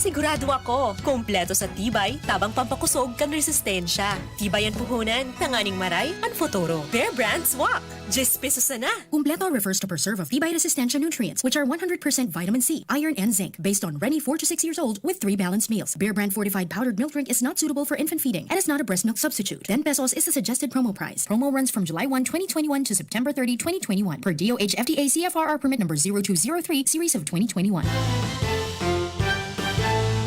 Sigurado ako, kompleto sa tibay, tabang pampakusog kan resistensya. Tibayan puhunan, tanganing maray, ang futuro. Bear Brand Swak! 10 pesos na. Kumpleto refers to per serve of tibay resistensya nutrients, which are 100% vitamin C, iron, and zinc, based on Rennie 4 to 6 years old with 3 balanced meals. Bear Brand fortified powdered milk drink is not suitable for infant feeding and is not a breast milk substitute. 10 pesos is the suggested promo price. Promo runs from July 1, 2021 to September 30, 2021 per DOH FDA CFRR permit number 0203 series of 2021.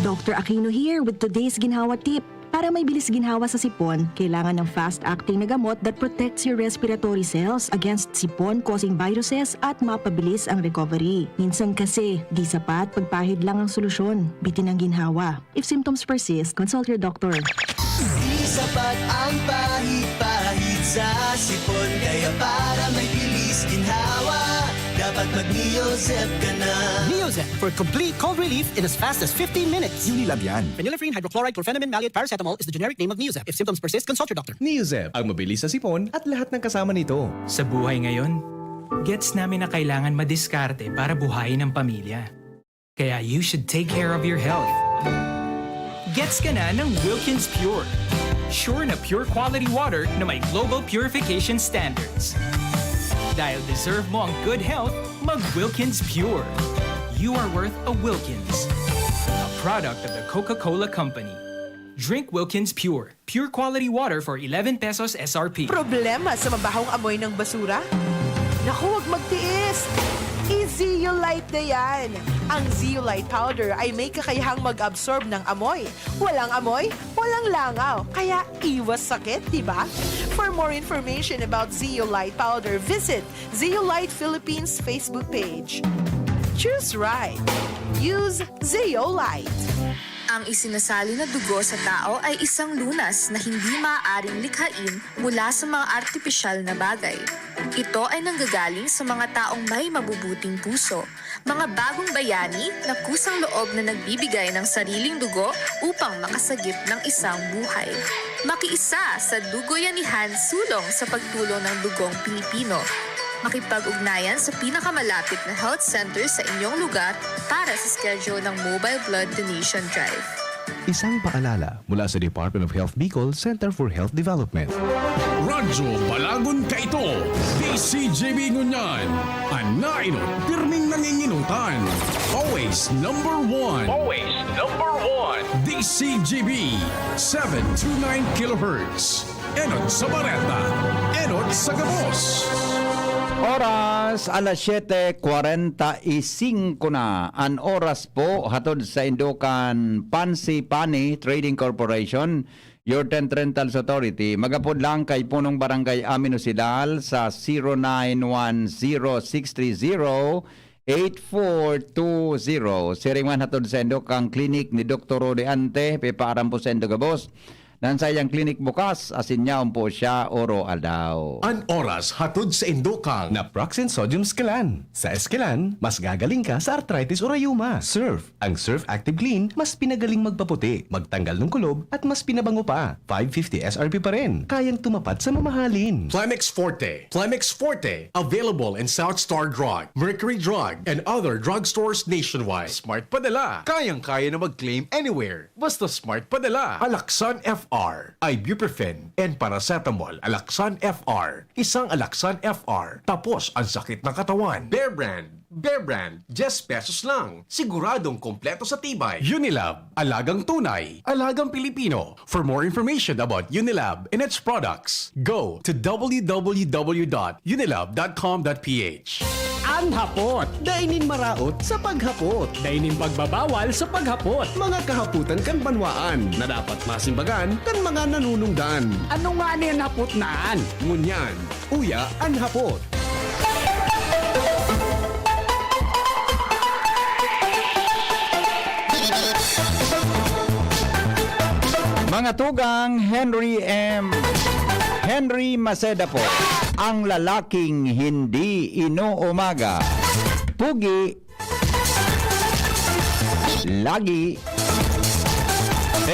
Dr. Aquino here with today's ginhawa tip. Para may bilis ginhawa sa sipon, kailangan ng fast-acting na gamot that protects your respiratory cells against sipon-causing viruses at mapabilis ang recovery. Minsan kasi, di sapat pagpahid lang ang solusyon. Bitin ang ginhawa. If symptoms persist, consult your doctor. Di sapat ang pahid-pahid sa sipon, kaya para may bilis ginhawa, dapat mag-Neozep ka na. Neozep for complete cold relief in as fast as 15 minutes. Unilab yan. Phenylephrine, hydrochloride, chlorpheniramine, maleate, paracetamol is the generic name of Neozep. If symptoms persist, consult your doctor. Neozep, ang mabilis sa sipon at lahat ng kasama nito. Sa buhay ngayon, gets namin na kailangan madiskarte para buhayin ang pamilya. Kaya you should take care of your health. Gets ka na ng Wilkins Pure. Sure na pure quality water na may global purification standards. Dahil deserve mo ang good health, mag-Wilkins Pure. You are worth a Wilkins. A product of the Coca-Cola Company. Drink Wilkins Pure. Pure quality water for 11 pesos SRP. Problema sa mabahong amoy ng basura? Naku, huwag magtiis! I-Zeolite na yan! Ang Zeolite powder ay may kakayahang mag-absorb ng amoy. Walang amoy, walang langaw. Kaya iwas sakit, di ba? For more information about Zeolite powder, visit Zeolite Philippines Facebook page. Choose right. Use Zeolite. Ang isinasali na dugo sa tao ay isang lunas na hindi maaaring likhain mula sa mga artipisyal na bagay. Ito ay nanggagaling sa mga taong may mabubuting puso, mga bagong bayani na kusang loob na nagbibigay ng sariling dugo upang makasagip ng isang buhay. Makiisa sa Dugoyanihan sulong sa pagtulong ng dugong Pilipino. Makipag-ugnayan sa pinakamalapit na health center sa inyong lugar para sa schedule ng Mobile Blood Donation Drive. Isang paalala mula sa Department of Health Bicol Center for Health Development. Radyo Balagon Kaito, DZGB Ngunyan, Anaino, pirming nanginginutan. Always number one. Always number one. DZGB, 729 kHz. Enot sa Bareta, Enot sa Gabos. Oras, alas 7:45 na. An oras po, hatod sa Indukan Pansi Pani Trading Corporation, your tent rentals authority. Magapod lang kay punong barangay Aminosidal sa 0910-630-8420. Siringan hatod sa Indukang Clinic ni Dr. Rode Ante, pepaaram po sa Indugabos. Nansayang klinik bukas, asin niya po siya oro aldaw. An oras hatod sa Indukang Na Proxen Sodium Eskelan. Sa Eskelan, mas gagaling ka sa arthritis o rayuma. Surf. Ang Surf Active Clean, mas pinagaling magpaputi, magtanggal ng kulob, at mas pinabango pa. 550 SRP pa rin. Kayang tumapat sa mamahalin. Plemex Forte. Plemex Forte. Available in South Star Drug, Mercury Drug, and other drugstores nationwide. Smart Padala. Kayang-kaya na mag-claim anywhere. Basta Smart Padala. Alaksan FR, Ibuprofen, and Paracetamol. Alaksan FR. Isang Alaksan FR. Tapos ang sakit ng katawan. Bear Brand. Bear Brand. 10 pesos lang. Siguradong kompleto sa tibay. Unilab. Alagang tunay. Alagang Pilipino. For more information about Unilab and its products, go to www.unilab.com.ph. Ang hapot, dainin maraot sa paghapot. Dainin pagbabawal sa paghapot. Mga kahaputan kan banwaan na dapat masimbagan kan mga nanunungdan. Ano nga niyan hapot naan? Ngunyan, uya ang hapot. Mga tugang Henry Maceda po, ang lalaking hindi inuumaga. Pugi, lagi.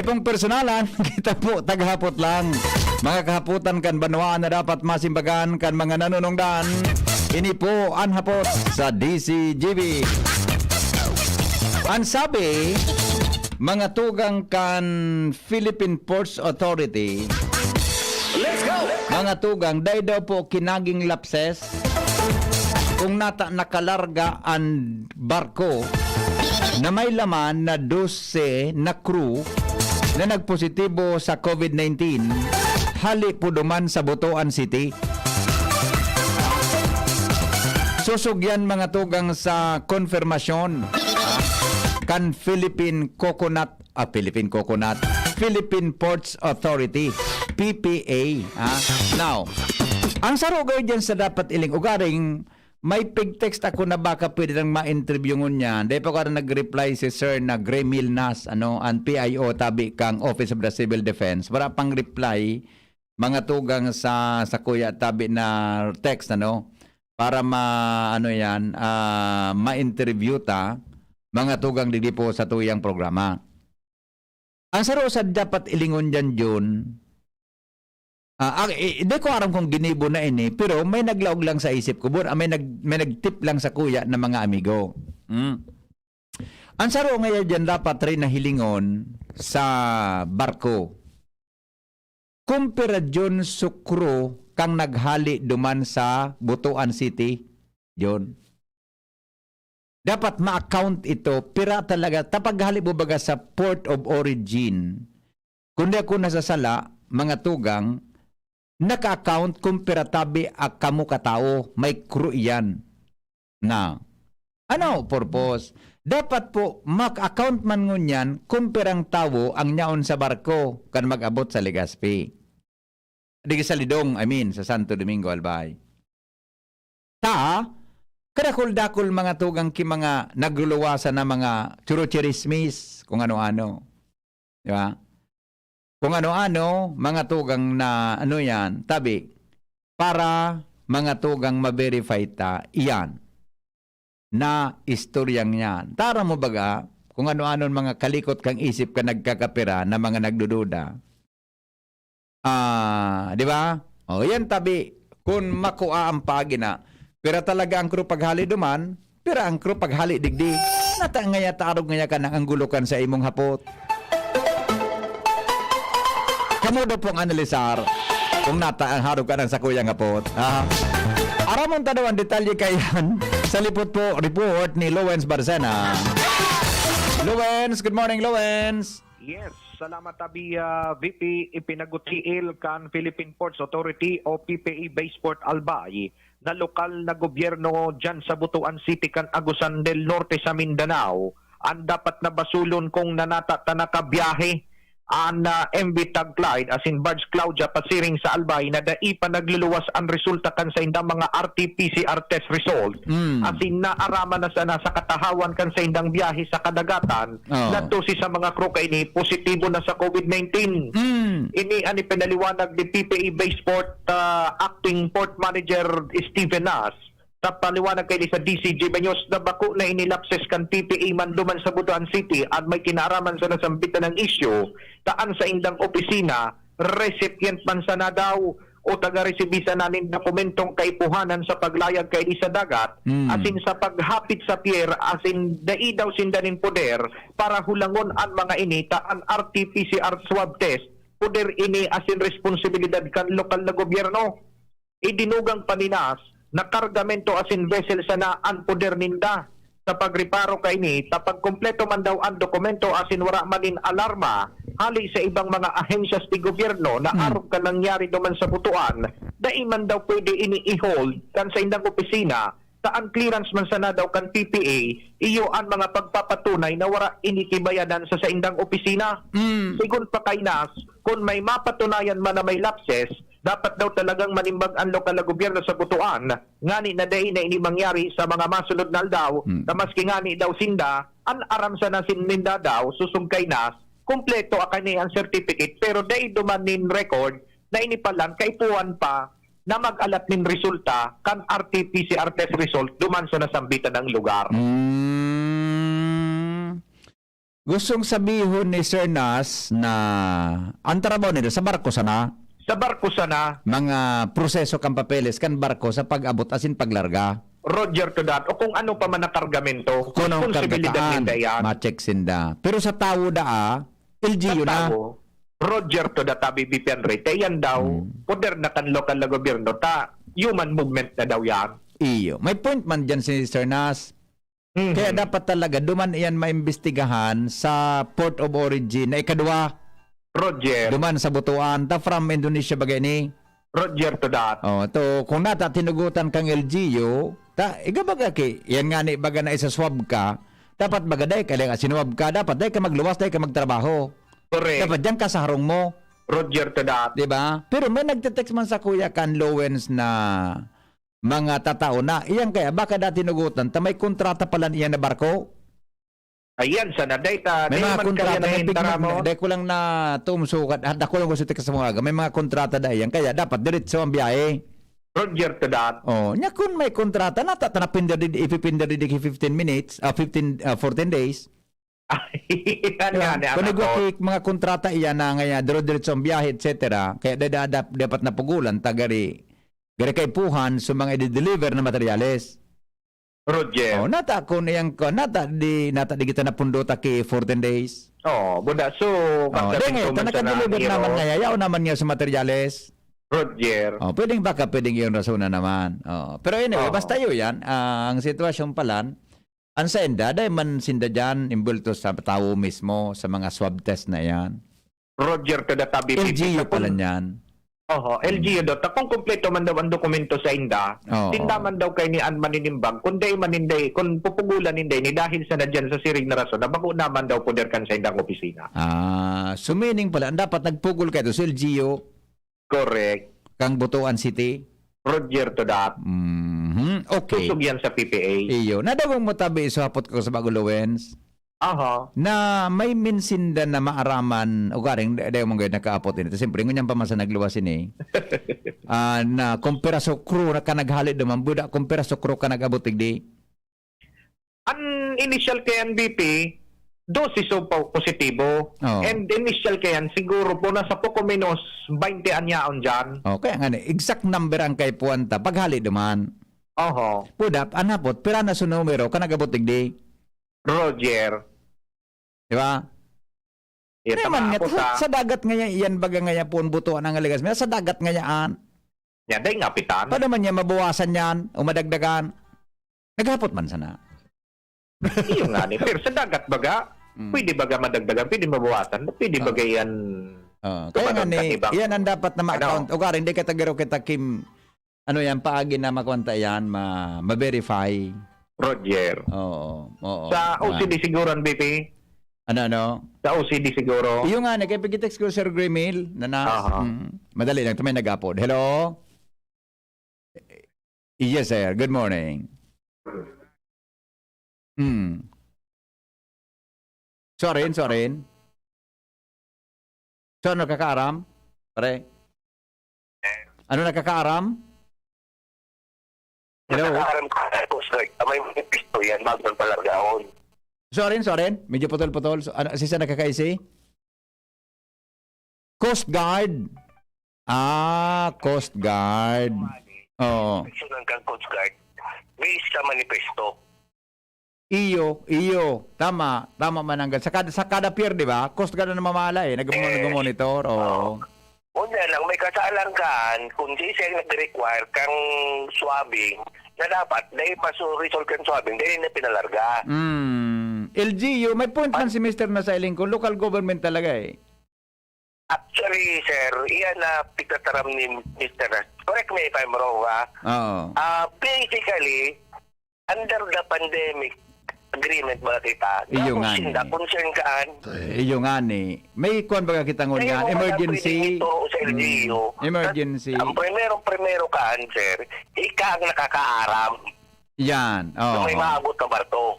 Pong personalan, kita po taghapot lang. Mga kahaputan kan banwaan na dapat masimbagan kan mga nanunungdan. Ini po ang hapot sa DZGB. Ang sabi, mga tugang kan Philippine Ports Authority. Mga tugang, dahil daw po kinaging lapses kung nakalarga ang barko na may laman na 12 na crew na nagpositibo sa COVID-19, hali po duman sa Butuan City. Susugyan mga tugang sa konfirmasyon kan Philippine Ports Authority, PPA. Now, ang sarugay dyan sa dapat iling ugaring, may pig-text ako na baka pwede nang ma-interview niya. Dahil pa ko nag-reply si Sir na Gray Milnas, ang PIO, tabi kang Office of the Civil Defense. Para pang reply, mga tugang sa kuya tabi na text, para ma-interview ta, mga tugang digdi po sa tuyang programa. Ang sarusad dapat ilingon dyan, June, hindi ko aram kung ginibo na ini, pero may naglaog lang sa isip ko. May nagtip lang sa kuya ng mga amigo. Ang saro ngayon dyan dapat rin na hilingon sa barko. Kumpira dyan sukro kang naghali duman sa Butuan City, John. Dapat ma-account ito, pira talaga, tapaghali mo baga sa port of origin. Kundi ako nasasala, mga tugang, naka-account kung piratabi a kamu katao, may crew iyan. Na, purpose? Dapat po, mak-account man ngunyan kung pirang tao ang nyaon sa barko kan mag-abot sa Legazpi. Di sa Lidong, sa Santo Domingo, Albay. Kadakul-dakul mga tugang ki mga nagluluwasan na mga churo-chirismis, kung ano-ano. Di ba? Kung ano-ano, mga tugang na tabi, para mga tugang ma-verify ta, iyan, na istoryang yan. Tara mo baga, kung ano-ano mga kalikot kang isip ka nagkakapira na mga nagdududa. Di ba? Yan tabi, kung makua ang pagina, pero talaga ang crew paghali duman, pero ang crew paghali digdi, natangaya tarog ngaya ka ng anggulukan sa imong hapot. Kamu daw pong analisar kung ang harog ka ng sa kuyang hapot. Aramon tanawan detalye kayan sa lipot po report ni Lowens Barcena. Lowens, good morning Lowens. Yes, salamat tabi VP ipinagutiil kan Philippine Ports Authority o PPA Base Port Albay na lokal na gobyerno dyan sa Butuan City kan Agusan del Norte sa Mindanao ang dapat na basulon kung nanata nakabiyahe ang MTUG CLYDE as in BARGE CLAUDIA pasiring sa Albay na dai pa nagluluwas ang resulta kan sa indang mga RT-PCR Test result as in naaraman na sana sa katahawan kan sa indang biyahe sa kadagatan na dosis sa mga crew kay ni positibo na sa COVID-19. Ini ani pinaliwanag ni PPA Base Port Acting Port Manager Stephen Nas sa paliwanag kay sa DZGB News na bako na inilapses kan PPA man duman sa Butuan City at may kinaraman sa nasambitan ng issue taan sa indang opisina recipient man sa na daw o taga-resibisa nanin dokumentong kaipuhanan sa paglayag kay di sa dagat asin sa paghapit sa pier asin dai daw sindanin poder para hulangon ang mga ini taan RT-PCR swab test poder ini asin responsibilidad kan lokal na gobyerno. Idinugang paninas na kargamento asin vessel sa naan poder ninda sa pagreparo kay ni tapag kompleto man daw ang dokumento asin wala manin alarma hali sa ibang mga ahensyas ti gobyerno na arog ka nangyari duman sa Butuan dai man daw pwede ini i-hold kan sa indang opisina saan clearance man sana daw kan PPA iyo ang mga pagpapatunay na wala initibayanan sa indang opisina. Sigun pa kay Nas kung may mapatunayan man na may lapses dapat daw talagang manimbag ang lokal na gobyerno sa Butuan ngani na dai na ini mangyari sa mga masunod na aldaw na maski ngani daw sinda an aram sa nasin ninda daw susong kay Nas kompleto akani ang certificate pero dai duman nin record na inipalan kay puwan pa na mag-alat nin resulta kan RT-PCR test result duman sa nasambitan ng lugar. Gustong sabihin ni Sir Nas na ang trabaho nila sa barko sana? Sa barko sana. Mga proseso kang papeles kan barko sa pag-abot asin paglarga? Roger to that. O kung ano pa man na kargamento, Kunong responsibilidad kargataan, nila yan. ma-check sinda. Pero sa tao LGU na. Tao, Roger to that, BBPN rate. Yan daw, poder na kan lokal na gobyerno, human movement na daw yan. Iyo. May point man dyan si Sir Nas. Kaya dapat talaga duman iyan maimbestigahan sa port of origin na ikadwa. Roger. Duman sa Butuan. Ta from Indonesia bagay ni. Roger to that. Oh, to kung nata tinugutan kang LGU, igabaga ki, yan nga ni baga na isa swab ka, dapat bagaday ka nga sinuwab ka, dapat day ka magluwas, day ka magtrabaho. Correct. Dapat diyan ka sa harong mo. Roger to that. Di ba? Pero may nagte-text man sa kuya kan Lowens na mga tatao na, iyan kaya baka dati tinugutan, ta may kontrata pala iyan na barko. Ayan, sana data. May mga kontrata, may bigla mo. dahil ko lang na tumsukat, at ako lang gusto ka sa mga may mga kontrata da iyan, kaya dapat diretso ang biyahe. Roger to that. Oh, nya kun may kontrata na tatanapin diri ipipinder diri 15 minutes, 14 days. Kung nagwakik mga kontrata iyan na nga diretso ang biyahe, etc. Kaya dapat napugulan tagari kay puhan sa mga i-deliver na materyales. Roger. Oh, nata kun iyang nata di kita napundota ki 14 days. Oh, buda so Denge, tanaka-deliver naman nga yaw naman nga sa materyales. Roger. Oh, pwedeng yung rason na naman. Oh, pero anyway, basta yun yan. Ang sitwasyon pala, ang senda, dahil man sinda dyan, imbulto sa tao mismo, sa mga swab test na yan. Roger to the tabi. LGU pala yan. Oho, LGU daw. Kung kompleto man daw ang dokumento sa inda, tinda man daw kay ni Ann maninimbang, kung pupugulan hindi, ni dahil sa nadyan sa siring na rason, na bago naman daw puder kan sa indang opisina. Sumining pala, dapat nagpugol kayo sa LGU. Correct. Kang Butuan City. Roger to that. Okay. Susog yan sa PPA. Iyo. Nadawang mo tabi sa hapot ko sa Bagulowens. Aha. Na may minsinda na maaraman o garing dahil mong gawin nakaapot ito. Siyempre, ngunyan pa man sa nagluwasin na kumpira so crew na ka naghalit naman. Buda, kumpira so crew ka nag-abutig di. Ang initial kay NBP, dosis so positibo. And initial kayan, siguro po nasa poco menos 20 anyaon dyan. Kaya nga exact number ang kay Puanta. Paghalit naman. Oho. Buda, anapot, pira na sa numero ka nag-abutig di. Roger. Diba? Naman nga, sa dagat nga yan baga nga yan po ang butuan ng Legazpi. Sa dagat nga yan. Yan, dahil nga pitan. Paano man yan mabawasan yan o madagdagan? Naghapot man sana. Iyo nga ni. Pero sa dagat baga, pwede baga madagdagan, pwede mabawasan, pwede baga yan. Kaya nga ni, yan ang dapat na ma-account. O kaya, hindi ka tagaro kita Kim, ano yan, paagi na makwanta yan, ma-verify. Roger. Oo. Sa OCD siguro, BP? Ano? Sa OCD siguro. Iyo nga, kaya pag-text ko Sir Gremail, madali lang, may nag-upload. Hello? Yes, sir. Good morning. Sorin. So, ano nakakaaram? Pare? Ano nakakaaram? Hello? Nakakaaram ka. May pisto yan, bago ng palargaon. Sorin. Medyo putol-putol. So, ano, sisa nakakaisi? Coast Guard. Coast Guard. Oo. Sunang kang Coast Guard. May isa manifesto. Iyo. Tama man hanggang. Sa kada pier, di ba? Coast Guard na mamala nag-monitor. Una lang, may kasalangan kung di siya nag-require kang swabbing na dapat dahil pa result kang swabbing dahil na pinalarga. LGU, may point man si Mr. Nasailing ko, local government talaga Actually, sir, iyan na pagtataram ni Mr. Correct me if I'm wrong, basically, under the pandemic agreement ba kita? Iyo nga ni. Concern kaan. Iyo nga ni. May kuwan baga kita ngun nga. Emergency. Sa LGU. Emergency. Ang primero kaan, sir, ika ang nakakaaram. Yan. May maabot na barto.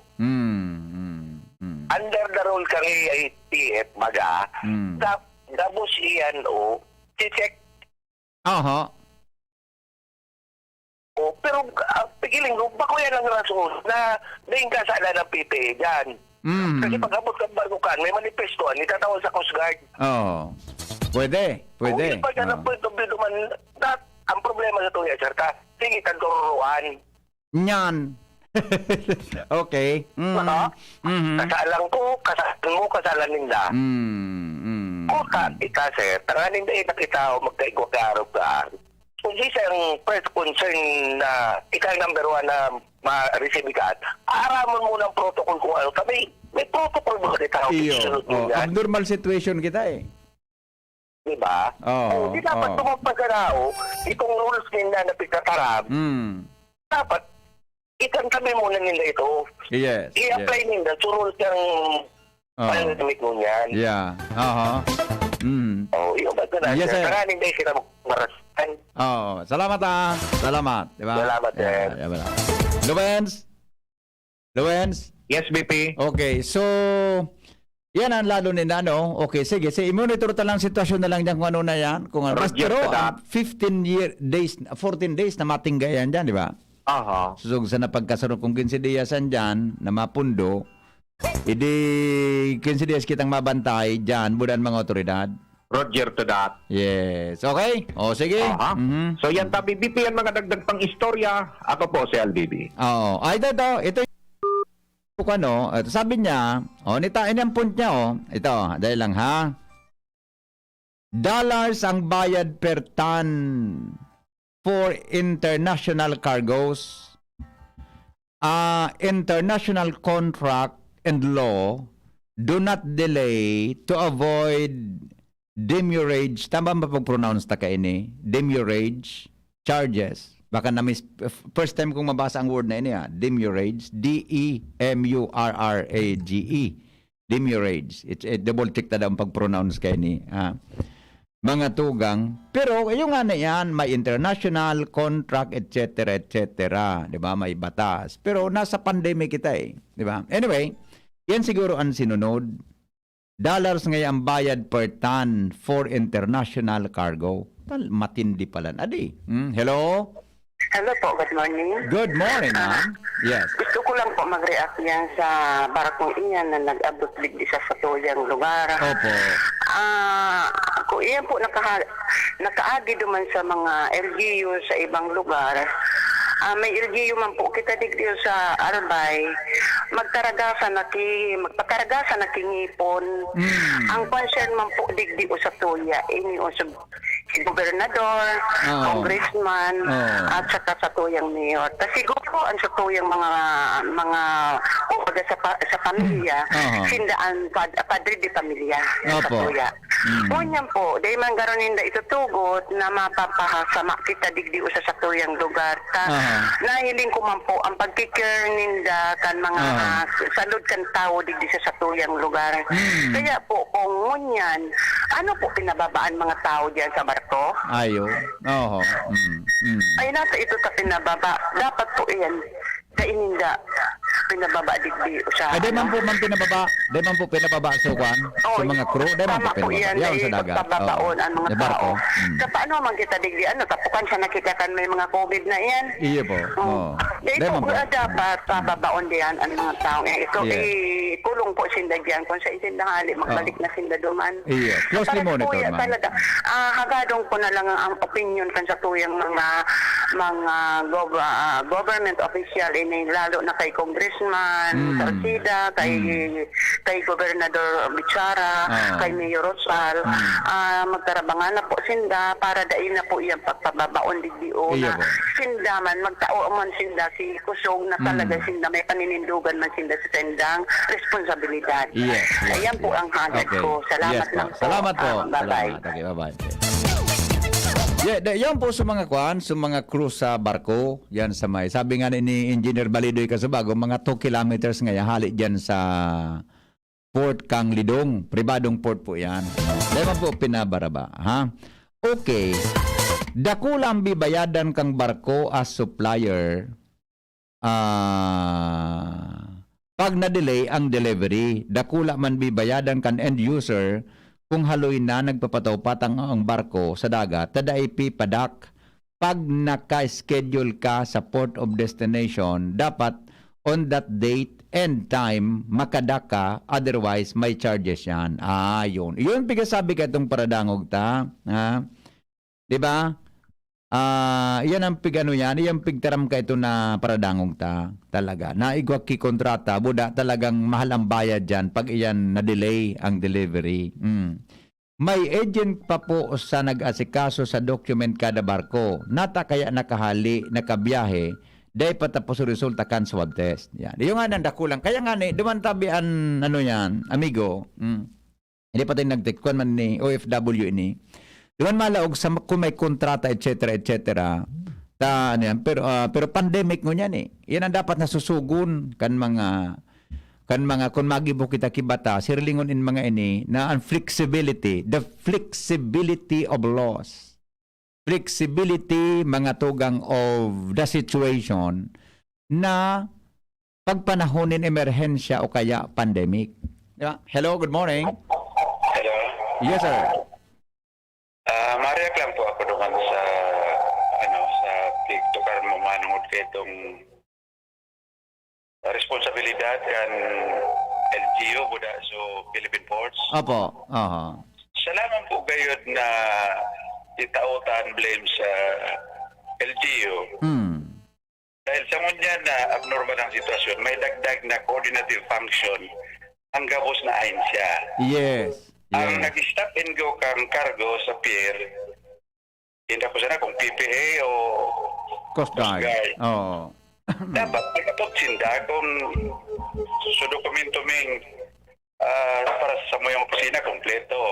Under the rule kang IATF baga, tapos iyan check. Pero pigiling ko, bako yan ang rason na daing kasala ng PPA dyan. Kasi pag abot ka bagukan, may manifestoan, itatawag sa Coast Guard. Pwede. Pag yan ang point of view naman, ang problema sa ito, sir, sige, tanturuan. Nyan. Okay. Kasalan ko, kasalan mo, kasalan ninda. Kung kita, sir, tanganin na kita o magkaigwa-garog ka. Kung di siyang first concern na ikaw number 1 na ma-receive ka, aaraman mo ng protocol kung ano. Kami, may protocol mo kita. Iyo. Abnormal situation kita eh. Diba? Hindi dapat tumapagkarao itong rules nila na pagkatarab. Dapat ikantabi muna nila ito. Yes. I-apply nila sa rules ng pandemic mo yan. Yeah. Yung ba na? Yes, sir. Tanganin na sila marasan. Salamat Salamat. Diba? Salamat, sir. Lawrence? Yes, BP. Okay, so yan ang lalo nila, no? Okay, sige. I-monitor ta lang sitwasyon na lang dyan kung ano na yan. Kung ano. Pero 14 days na matinggayan dyan, di ba? Susog sa napagkasaro kung 15 diyasan dyan na mapundo, hindi 15 diyas kitang mabantay dyan, budan mga otoridad. Roger to that. Yes. Okay? O, sige. So yan tabi, BP, yan mga dagdag pang istorya. Ako po si LBB. Ito ano, sabi niya, nitain ang point niya, ito, dahil lang ha. Dollars ang bayad per ton for international cargoes. International contract and law do not delay to avoid demurrage. Tama ba pag-pronounce ta kaini? Demurrage charges. Baka na first time kong mabasa ang word na ini demurrage, D-E-M-U-R-R-A-G-E. Demurrage. It's double check ta daw ang pag-pronounce kay ni. Mga tugang. Pero yung nga na yan, may international contract, etc., etc. Diba? May batas. Pero nasa pandemic kita eh. Diba? Anyway, yan siguro ang sinunod. Dollars ngayon ang bayad per ton for international cargo. Matindi pala. Adi. Hello? Hello po, good morning. Good morning, ma'am. Yes. Gusto ko lang po mag-react yan sa barakong iyan na nag-abot digdi sa satuyang lugar. Opo. Kung iyan po nakaagi duman sa mga LGU sa ibang lugar, may LGU man po kita digdi sa Albay, magpakaragasan na kingipon. Ang concern man po digdi o sa tuya, ini o sa gobernador, congressman, at saka sa tuyang mayor. Kasi siguro ang sa tuyang mga sa pamilya, sindaan padre di pamilya sa tuya. Unyan po, dahil man garon ninda itutugot na mapapahasama kita digdi o sa tuyang lugar. Nahiling ko man po ang pagkikir ninda kan mga salud kan tao digdi sa tuyang lugar. Kaya po, kung ngunyan, ano po pinababaan mga tao diyan sa barko? Ayo. Ay nasa ito sa pinababa. Dapat po iyan kaininda pinababa digdi sa Ay, di man po pinababa. Di man po pinababa sa kwan. Sa mga crew. Di man po pinababa. Yan sa dagat. Pababaon ang mga tao. Sa paano man kita digdi? Tapukan siya nakita kan may mga COVID na iyan. Iya po. Di po dapat pababaon diyan ang mga tao. Ito ikulong po sinda diyan. Kung sa isindahali, magbalik na sinda duman. Iya. Closely monitor, ma'am. Talaga. Hagadong ko na lang ang opinion kan sa tuyang mga government official lalo na kay Congressman Salcida, kay Gobernador Bichara, kay Mayor Rosal, magtarabangan na po sinda para dahil na po iyang pagpababaon digdio na sinda man, magtao man sinda si Kusog na talaga sinda may paninindugan man sinda sa sendang responsibilidad. Ayan po ang hagad ko. Salamat lang po. Salamat po. Bye-bye. Okay, bye-bye. Yan po sa mga sa mga crew sa barko, yan sa may. Sabi nga ni Engineer Balidoy Kasabago, mga 2 kilometers ngayon hali dyan sa Port Kang Lidong. Pribadong port po yan. Dahil po pinabaraba. Ha? Okay. Dakulang bibayadan kang barko as supplier pag na-delay ang delivery. Dakula man bibayadan kan end user kung haloy na nagpapataw-pat ang barko sa dagat, taday pipadak. Pag naka-schedule ka sa port of destination, dapat on that date and time, makadak ka, otherwise may charges yan. Yun. Yun, sabi ka itong paradangog ta. Ha? Diba? Yan ang pigano yan, yung pigtaram ka ito na paradangong ta talaga. Naigwag ki kontrata, buda talagang mahal ang bayad dyan pag iyan na-delay ang delivery. May agent pa po sa nag-asikaso sa document kada barko. Nata kaya nakahali, nakabiyahe, dahil patapos ang resulta kan swab test. Yan. Yung nga nandakulang. Kaya nga ni, dumantabian, ano yan, amigo, hindi pa tayo nagtikwan man ni OFW ini. Duman malaog sa kung may kontrata, etc., etc., ano yan. Pero pandemic mo yan eh. Yan ang dapat nasusugun kan mga kung magibo kita kibata, sirlingon in mga ini na ang flexibility, the flexibility of laws. Flexibility, mga tugang of the situation na pagpanahonin emerhensya o kaya pandemic. Diba? Hello, good morning. Hello. Yes, sir. Mariak lang po ako doon sa pigtukar mo manungod kay itong responsibilidad kan LGU buda so Philippine Ports. Opo. Salamat po gayod na itautan blame sa LGU. Dahil sa ngunyan na abnormal ang sitwasyon, may dagdag na coordinative function ang gabos na ahensya. Yes. Ang nag-stop and go kang cargo sa pier, hindi ko sana kung PPA o Coast Guard. Dapat magkapagsinda kung sa dokumento ming para sa mo yung opisina kompleto.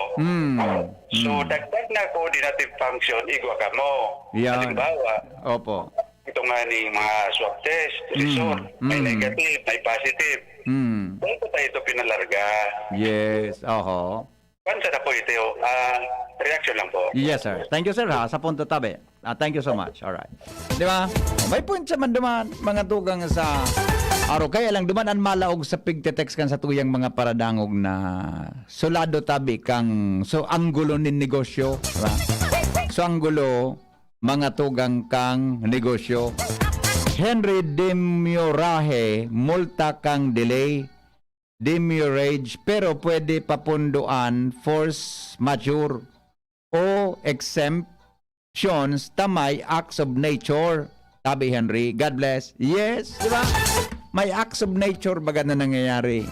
So, dagdag na coordinative function, igwa ka mo. Halimbawa, Opo. ito nga ni mga swab test, result, may negative, may positive. Kung tayo ito pinalarga. Yes, Pansa na po ito, reaction lang po. Yes, sir. Thank you, sir, ha, sa punto tabi. Thank you so much. All right. Di ba? May point sa man duman, mga tugang sa araw. Kaya lang duman ang malaog sa pigtetext kan sa tuyang mga paradangog na sulado tabi kang so anggulo nin negosyo. Diba? So anggulo, mga tugang kang negosyo. Henry demurrage, multa kang delay, demurrage, pero pwede papunduan force majeure o exemptions tamay acts of nature. Tabi Henry, God bless. Yes, di ba? May acts of nature baga na nangyayari.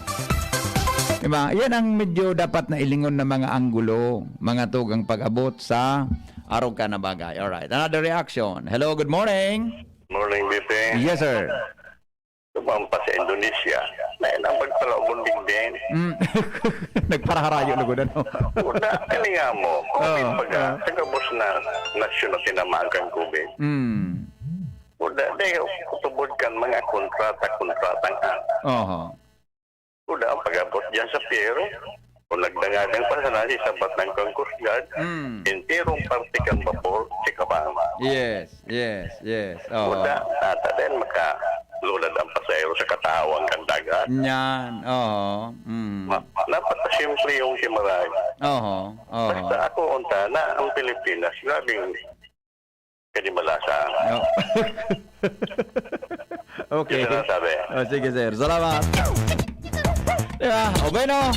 Di ba? Yan ang medyo dapat na ilingon na mga anggulo, mga tugang pag-abot sa araw ka na bagay. Alright, another reaction. Hello, good morning. Morning, BP. Yes, sir. Tumampa sa Indonesia. Nain ang pagpalaubunding din. Nagparaharayo na guna, no? Una, nga mo. COVID pagka, tagabos na nasyon na tinamagan COVID. Una, dahil kutubod kan mga kontrata-kontratang Una, ang pag-abot dyan sa Piero. Kung nagdangagang pa sa nasi sabat ng Coast Guard, entirong partikan vapor, sikabama. Yes. Una, nata din lulad ang pasayro sa katawang kandagat. Yan, Dapat na simple yung simaray. Basta ako unta na ang Pilipinas, grabing kanimalasa. Okay. Yun ang sabi. Sige, sir. Salamat. Diba? O bueno,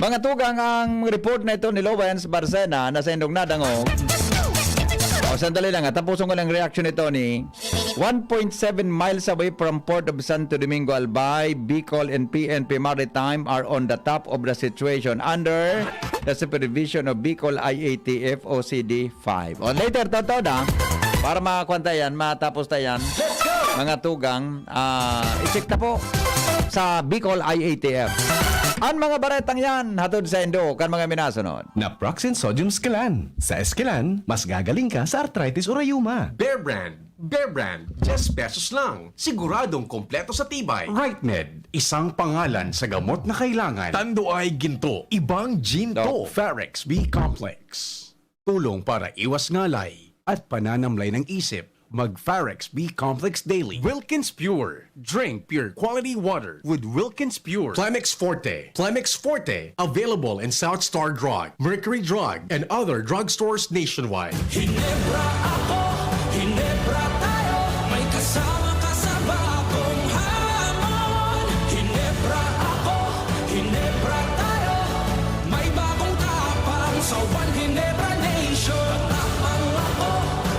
mga tugang ang report na ito ni Lowens Barcena na sa Indong Nadangog. Sandali lang, tapusin ko lang reaction nito ni 1.7 miles away from Port of Santo Domingo, Albay, Bicol and PNP Maritime are on the top of the situation under the supervision of Bicol IATF OCD 5. O later, totoo na, para makakwanta yan, matapos tayo yan, mga tugang, i-check na po sa Bicol IATF. Ang mga baretang yan, hatod sa Indo, kan mga minasunod. Naproxen Sodium Esquilan. Sa Esquilan, mas gagaling ka sa arthritis o rayuma. Bear Brand, 10 pesos lang. Siguradong kompleto sa tibay. RightMed, isang pangalan sa gamot na kailangan. Tanduay Ginto, ibang ginto. Farex B Complex, tulong para iwas ngalay at pananamlay ng isip. Mag-Farex B Complex Daily. Wilkins Pure. Drink pure quality water with Wilkins Pure. Climex Forte. Available in South Star Drug, Mercury Drug, and other drugstores nationwide. Hinebra ako, Hinebra tayo, may kasama ka sa bagong hamon. Hinebra ako, Hinebra tayo, may bagong tapang sa One Hinebra Nation. Matapang ako,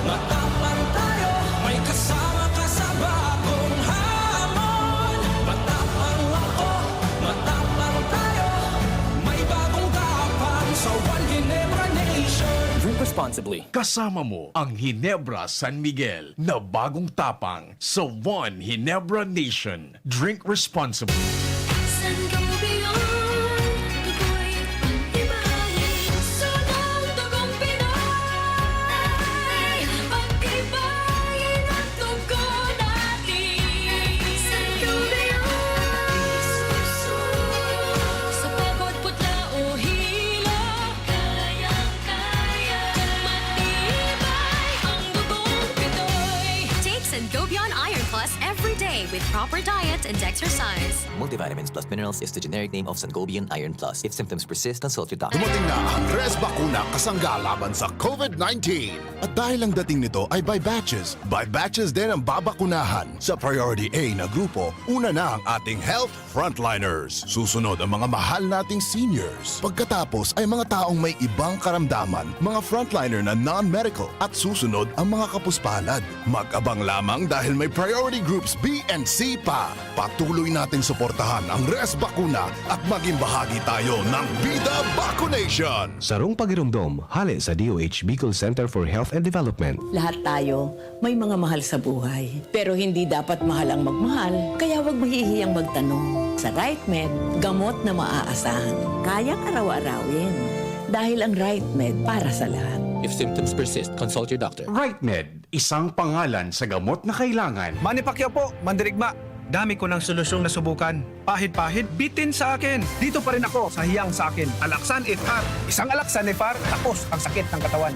matapang responsibly. Kasama mo ang Ginebra San Miguel na bagong tapang sa One Ginebra Nation. Drink responsibly. With proper diet and exercise. Multivitamins plus minerals is the generic name of Sangobion Iron Plus. If symptoms persist, consult your doctor. Dumating na ang Res Bakuna kasangga laban sa COVID-19. At dahil ang dating nito ay by batches din ang babakunahan. Sa Priority A na grupo, una na ang ating health frontliners. Susunod ang mga mahal nating seniors. Pagkatapos ay mga taong may ibang karamdaman, mga frontliner na non-medical. At susunod ang mga kapuspalad. Mag-abang lamang dahil may priority groups B and C pa. Patuloy nating suportahan ang Res Bakuna at maging bahagi tayo ng Vida Vaccination. Sarong pagirumdom, hali sa DOH Bicol Center for Health and Development. Lahat tayo may mga mahal sa buhay. Pero hindi dapat mahal ang magmahal, kaya huwag mahihiyang magtanong. Sa RightMed, gamot na maaasahan. Kayang araw-arawin. Dahil ang RightMed para sa lahat. If symptoms persist, consult your doctor. RightMed, isang pangalan sa gamot na kailangan. Manny Pacquiao po, Mandirigma. Dami ko ng solusyong nasubukan. Pahid-pahid, bitin sa akin. Dito pa rin ako sa hiyang sa akin. Alaksan FR. Isang Alaksan FR, tapos ang sakit ng katawan.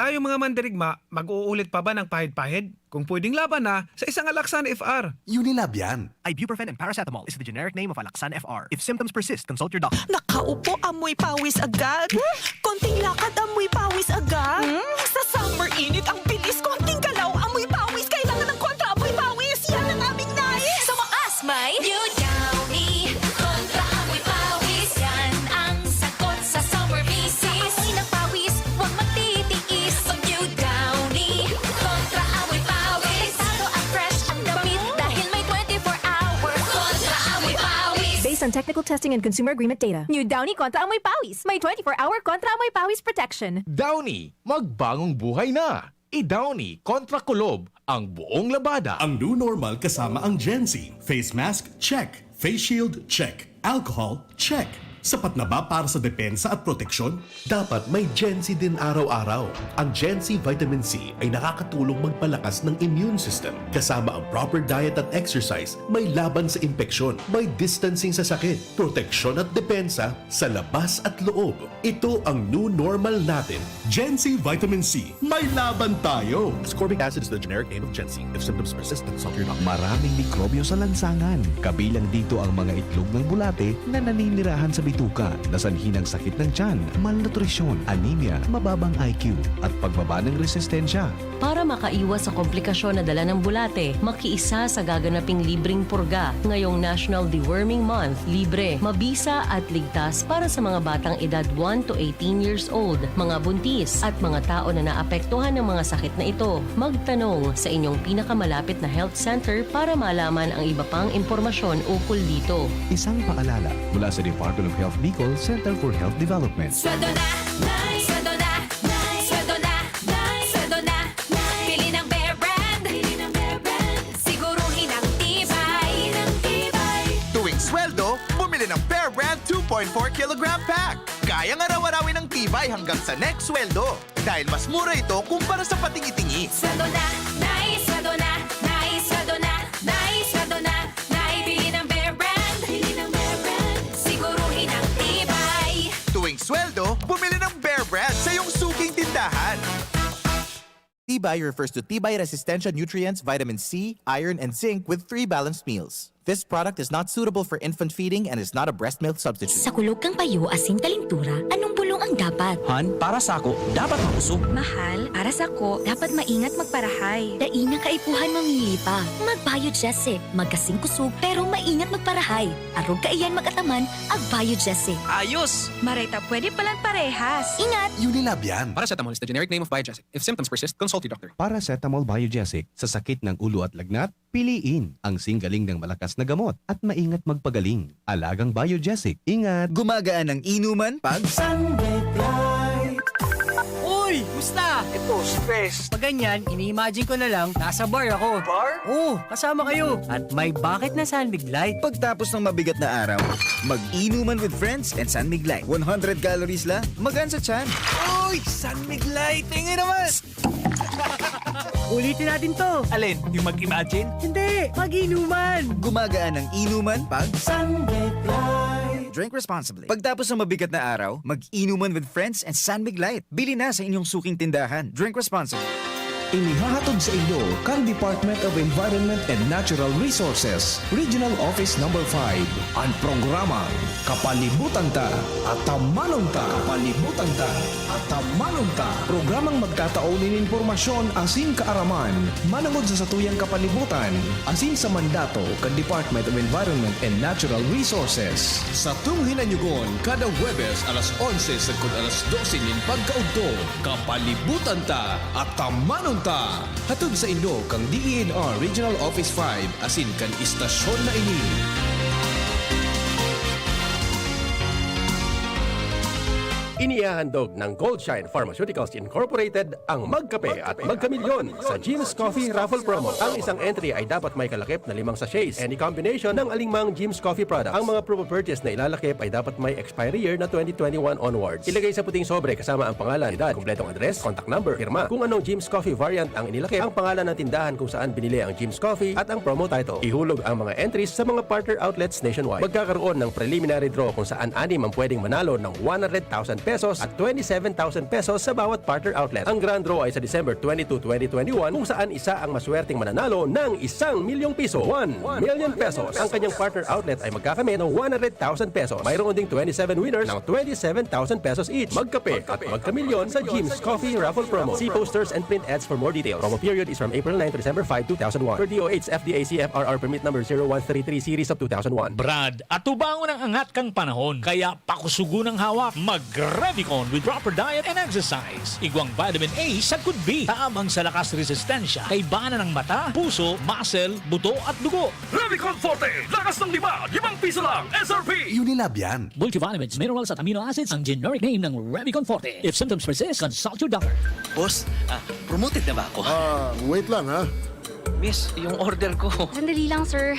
Tayo mga Mandirigma, mag-uulit pa ba ng pahid-pahid? Kung pwedeng laban na sa isang Alaksan FR. Unilab yan. Ibuprofen and paracetamol is the generic name of Alaksan FR. If symptoms persist, consult your doctor. Nakaupo, amoy pawis agad. Konting lakad, amoy pawis agad. Sa summer init, ang bilis. Konting galaw, amoy pawis. Kailangan ng kontra, amoy pawis. Yan ang aming nais. Sa wakas, may New Downy. Kontra, amoy pawis. Yan ang sagot sa summer bisis. Amoy ng pawis, huwag matitiis. So New Downy. Kontra, amoy pawis. Pesado at fresh ang damit dahil may 24 hours. Kontra, amoy pawis. Based on technical testing and consumer agreement data, New Downy Kontra Amoy Pawis. May 24-hour Kontra Amoy Pawis protection. Downy, magbagong buhay na. I-Downy kontra kulob ang buong labada. Ang new normal kasama ang Gen-Z. Face mask, check. Face shield, check. Alcohol, check. Sapat na ba para sa depensa at proteksyon? Dapat may Gen-Z din araw-araw. Ang Gen-Z Vitamin C ay nakakatulong magpalakas ng immune system. Kasama ang proper diet at exercise, may laban sa impeksyon, may distancing sa sakit, proteksyon at depensa sa labas at loob. Ito ang new normal natin. Gen-Z Vitamin C. May laban tayo! Ascorbic acid is the generic name of Gen-Z. If symptoms persist, consult your doctor. Maraming mikrobyo sa lansangan. Kabilang dito ang mga itlog ng bulate na naninirahan sa bituka, nasanhi ng sakit ng tiyan, malnutrisyon, anemia, mababang IQ, at pagbaba ng resistensya. Para makaiwas sa komplikasyon na dala ng bulate, makiisa sa gaganaping libreng purga ngayong National Deworming Month. Libre, mabisa at ligtas para sa mga batang edad 1 to 18 years old, mga buntis at mga tao na naapektuhan ng mga sakit na ito. Magtanong sa inyong pinakamalapit na health center para malaman ang iba pang impormasyon ukol dito. Isang paalala mula sa Department of Health Bicol Center for Health Development. Sweldo na, sweldo na, sweldo na, sweldo na. Pili ng Bear Brand, siguruhin ang tibay, Tuwing sweldo, bumili ng Bear Brand 2.4 kilogram pack. Kayang araw-arawin ang tibay hanggang sa next sweldo. Dahil mas mura ito kumpara sa patingi-tingi. Sweldo na, sweldo na, sweldo na, sweldo na. Pili ng Bear Brand, siguruhin ang tibay. Tuwing sweldo, bumili ng Bear Brand sa iyong suking tindahan. Tibay refers to Tibay Resistensya Nutrients, Vitamin C, Iron, and Zinc with 3 balanced meals. This product is not suitable for infant feeding and is not a breast milk substitute. Sa kulog kang payo, asin kalintura, anong bulong ang dapat? Han, para sa ako, dapat makusog. Mahal, para sa ko, dapat maingat magparahay. Dainang kaipuhan mamili pa. Mag-Biogesic, magkasing kusog, pero maingat magparahay. Arog kaiyan magataman, ag Biogesic. Ayos! Marita, pwede palang parehas. Ingat! Unilab yan. Paracetamol is the generic name of Biogesic. If symptoms persist, consult your doctor. Paracetamol Biogesic. Sa sakit ng ulo at lagnat, piliin ang singgaling ng malakas na gamot at maingat magpagaling. Alagang Biogesic. Ingat! Gumagaan ang inuman pag Sunday Flight. Uy! Kumusta? Ito, stress. Pag ganyan, ini-imagine ko na lang, nasa bar ako. Bar? Oo, kasama kayo. At may bucket na San Mig Light. Pagtapos ng mabigat na araw, mag-inuman with friends and San Mig Light. 100 calories lang, magaan sa tiyan. Uy, San Mig Light! Tingin naman! Ulitin natin to. Alin? Yung mag-imagine? Hindi, mag-inuman. Gumagaan ang inuman pag San Mig Light. Drink responsibly. Pagtapos ng mabigat na araw, mag-inuman with friends and San Mig Light. Bili na sa inyong suking tindahan. Drink responsibly. Inihahatod sa inyo kang Department of Environment and Natural Resources, Regional Office No. 5, ang programa Kapalibutan Ta at Tamanong Ta. Kapalibutan Ta at Tamanong Ta. Programang magkataon ng impormasyon asin kaaraman, manangod sa satuyang kapalibutan, asin sa mandato kang Department of Environment and Natural Resources. Sa tunghinanyugon, kada Huwebes alas 11 sa alas 12 nin pagkaugto, Kapalibutan Ta at Tamanong Ta. Hatod sa Indo kang DENR Regional Office 5 asin kan istasyon na ini. Inihahandog ng Goldshine Pharmaceuticals Incorporated ang Magkape at Magkamilyon sa Jim's Coffee Raffle Promo. Ang isang entry ay dapat may kalakip na 5 sachets. Any combination ng alingmang Jim's Coffee products. Ang mga proof of purchase na ilalakip ay dapat may expiry year na 2021 onwards. Ilagay sa puting sobre kasama ang pangalan, edad, kumpletong address, contact number, firma, kung anong Jim's Coffee variant ang inilakip, ang pangalan ng tindahan kung saan binili ang Jim's Coffee at ang promo title. Ihulog ang mga entries sa mga partner outlets nationwide. Magkakaroon ng preliminary draw kung saan 6 ang pwedeng manalo ng 100,000 pesos at 27,000 pesos sa bawat partner outlet. Ang grand draw ay sa December 22, 2021 kung saan isa ang maswerteng mananalo ng 1 milyong piso. 1 million pesos. Ang kanyang partner outlet ay magkakamit ng 100,000 pesos. Mayroon ding 27 winners ng 27,000 pesos each. Magkape at magkamilyon sa Jim's Coffee Raffle Promo. See posters and print ads for more details. Promo period is from April 9 to December 5, 2001. Per DOH FDA CFRR permit number 0133 series of 2001. Brad, atubangon ang angat kang panahon. Kaya pakusugo ng hawak. Mag-Revicon with proper diet and exercise. Igwang vitamin A sa could be. Taamang sa lakas resistensya. Kay bana ng mata, puso, muscle, buto at dugo. Revicon Forte! Lakas ng 5 piso lang! SRP! Unilab yan. Multivitamins, minerals at amino acids ang generic name ng Revicon Forte. If symptoms persist, consult your doctor. Boss, promoted na ba ako? Wait lang ha. Miss, yung order ko. Sandali lang, sir.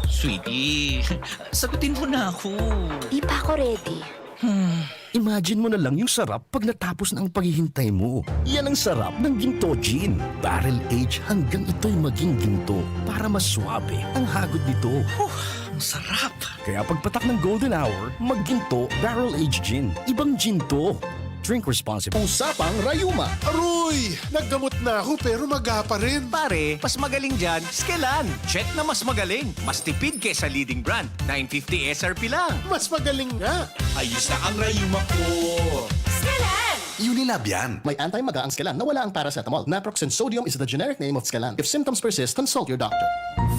Sweetie, sagutin mo na ako. Di pa ako ready. Imagine mo na lang yung sarap pag natapos na ang paghihintay mo. Yan ang sarap ng Ginto Gin. Barrel age hanggang ito'y maging ginto para mas swabe ang hagod nito. Ang sarap! Kaya pagpatak ng golden hour, magginto Barrel Age Gin. Ibang ginto. Drink responsibly. Usapang Rayuma. Aroy! Naggamot na ako pero maga pa rin. Pare, mas magaling dyan, Skelan. Check na mas magaling. Mas tipid kesa leading brand. 950 SRP lang. Mas magaling nga. Ayos na ang Rayuma ko. Skelan! Unilab yan. May anti-maga ang Skelan na wala ang paracetamol. Naproxen sodium is the generic name of Skelan. If symptoms persist, consult your doctor.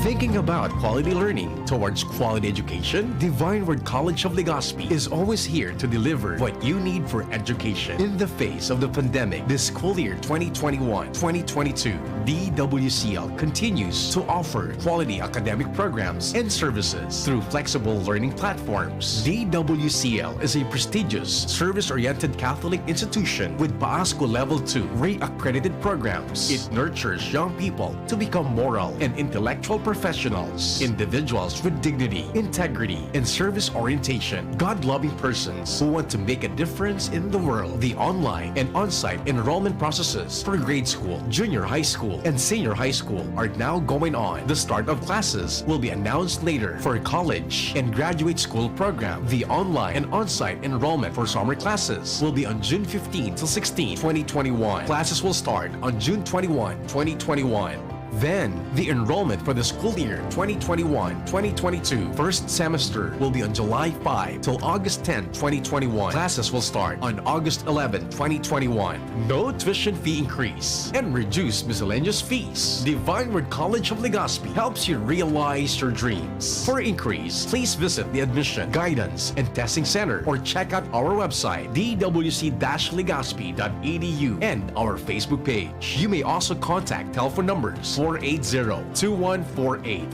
Thinking about quality learning towards quality education? Divine Word College of Legazpi is always here to deliver what you need for education. In the face of the pandemic, this school year 2021-2022, DWCL continues to offer quality academic programs and services through flexible learning platforms. DWCL is a prestigious, service-oriented Catholic institution with PASCO Level 2 RE-accredited programs. It nurtures young people to become moral and intellectual professionals, individuals with dignity, integrity, and service orientation, God-loving persons who want to make a difference in the world. The online and on-site enrollment processes for grade school, junior high school, and senior high school are now going on. The start of classes will be announced later. For college and graduate school program, the online and on-site enrollment for summer classes will be on June 15 to 16, 2021. Classes will start on June 21, 2021. Then, the enrollment for the school year 2021-2022 first semester will be on July 5 till August 10, 2021. Classes will start on August 11, 2021. No tuition fee increase and reduced miscellaneous fees. Divine Word College of Legazpi helps you realize your dreams. For increase, please visit the Admission, Guidance, and Testing Center or check out our website dwc-legazpi.edu and our Facebook page. You may also contact telephone numbers 480-2148,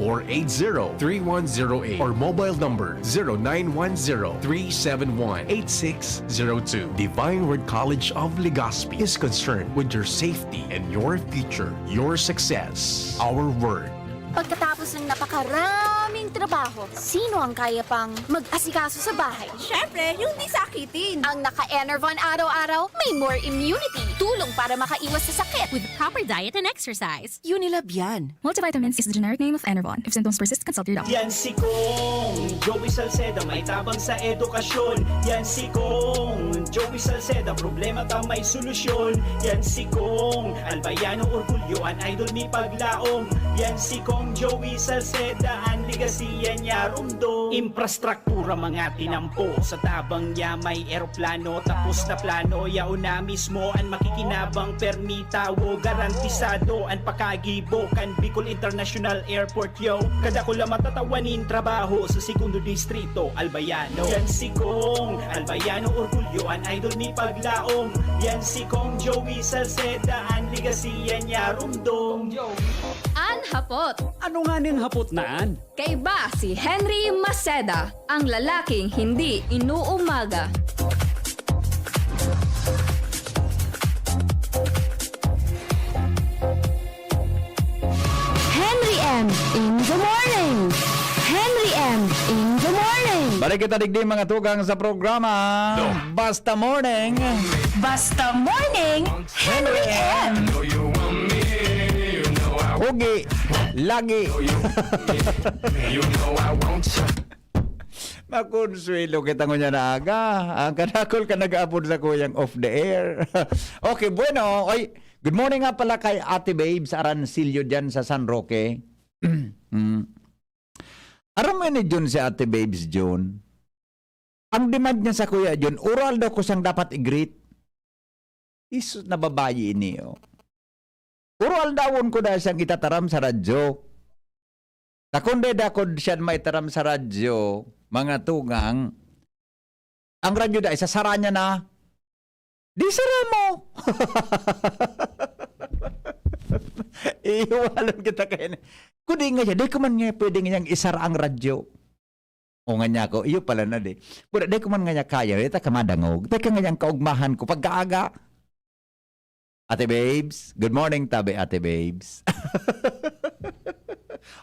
480-3108, or mobile number 0910-371-8602. Divine Word College of Legazpi is concerned with your safety and your future, your success, our word. Pagkatapos ng napakaraming trabaho, sino ang kaya pang mag-asikaso sa bahay? Siyempre, yung di sakitin. Ang naka-Enervon araw-araw, may more immunity. Tulong para makaiwas sa sakit. With proper diet and exercise. Unilab yan. Multivitamins is the generic name of Enervon. If symptoms persist, consult your doctor. Yan si Kong Joey Salceda, may tabang sa edukasyon. Yan si Kong Joey Salceda, problema ka may solusyon. Yan si Kong Albayano orgulyo, an idol ni paglaom. Yan si Kong Joey Salceda, ang ligasiya niya rumdo. Infrastruktura mga tinampo, sa tabang niya may eroplano. Tapos na plano, yauna mismo ang makikinabang permitawo. Garantisado ang pakagibo kan Bicol International Airport yo. Kada ko lang matatawanin trabaho sa segundo distrito, Albayano. Yan si Kong Albayano orgulyo, an idol ni paglaom. Yan si Kong Joey Salceda, ang ligasiya niya rumdo. An Hapot. Ano nga ning hapot naan? Kay ba si Henry Maceda, ang lalaking hindi inuumaga. Henry M. in the morning. Henry M. in the morning. Balik kita digdi mga tugang sa programa. Basta Morning. Basta morning, Henry M. Hugi. Lagi. Makonsuelo kita ngunya na aga. Ang kanakol ka nag-aapod sa kuyang off the air. Okay, bueno. Oy, good morning nga pala kay Ate Babes Arancilio dyan sa San Roque. Aram mo ni Jun si Ate Babes Jun. Ang demand niya sa kuya Jun, oral daw ko sang dapat i-greet. Isus na babayi ini, oh. Oral dawon ko dahil siyang itataram sa radyo. Takunde dakod siya maitaram sa radyo, mga tugang, ang radyo dahil sasara niya na, di sara mo. Iwalan kita kayo. Kundi nga siya, di ko man nga pwede nga isara ang radyo. O nga niya ko, iyo pala na di. Pero di ko man nga niya kaya, ita kamadangog. Teka nga niyang kaugmahan ko pagkaaga. Ate Babes, good morning tabi Ate Babes.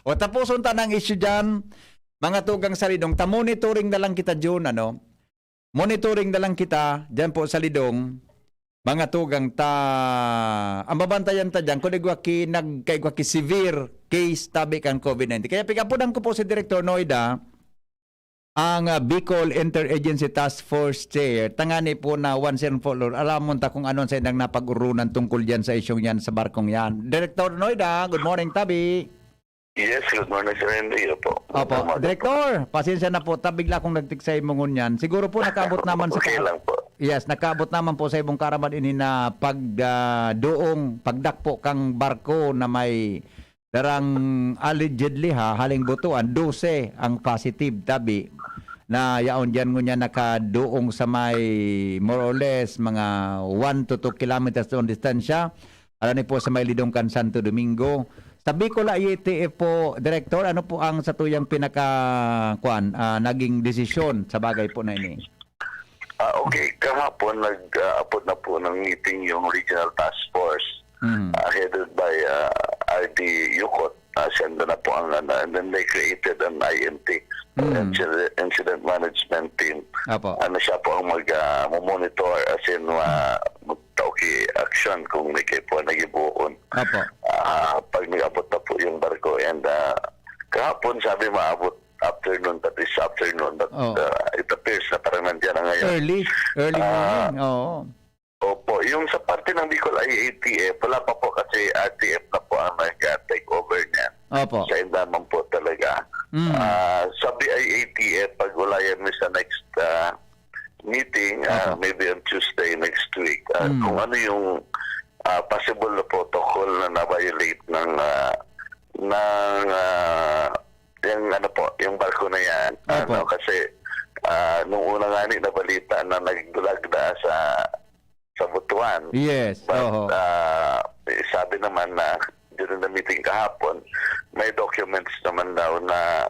O tapuson ta ng issue dyan, mga tugang sa Lidong, ta-monitoring na lang kita dyan, ano? Monitoring na lang kita dyan po sa Lidong, mga tugang ang babantayan ta dyan, kung nagkaigwa ki severe case tabi kang COVID-19. Kaya pikapunan ko po si Director Nuyda, ang Bicol Inter-Agency Task Force Chair, tangani po na once and for all, alamon ta kung anon sa indang napag-urunan tungkol yan sa isyong yan, sa barkong yan. Director Nuyda, good morning tabi. Yes, good morning Sir Henry. Opo, Director, pasensya na po, bigla kong nagtiksay mo ngunyan. Siguro po nakaabot naman okay lang po. Yes, nakaabot naman po sa ibong karaman ini na pagdakpo kang barko na may darang allegedly haling butuan, 12 ang positive tabi na yaon dyan ngunya nakaduong sa may more or less mga 1 to 2 kilometers on distansya. Alani po sa may Lidong kan Santo Domingo. Sa Bicol IATF po, Director, ano po ang sa tuyang naging desisyon sa bagay po na ini? Okay, kahapon nag-apod na po ng meeting yung Regional Task Force headed by RT Yukot. Senda na po ang and then they created an IMT, Incident Management Team. Ano siya po ang mag-monitor as in magtauki action kung may kayo po nagibuon. Pag nag-abot na po yung barko and kahapon sabi maabot afternoon, that is afternoon, but it appears na parang nandiyan na ngayon. Early morning, oo. Opo, yung sa parte ng Bicol IATF, wala pa po kasi RTF na po ang nag-take over niya. Opo. Sa indaman po talaga. Sa BIATF, pag wala yan sa next meeting, maybe on Tuesday next week, kung ano yung possible na protocol na na-violate ng yung barko na yan. Kasi nung una nga na balita na nagdulagda sa Butuan. Yes. But sabi naman na during the meeting kahapon, may documents naman daw na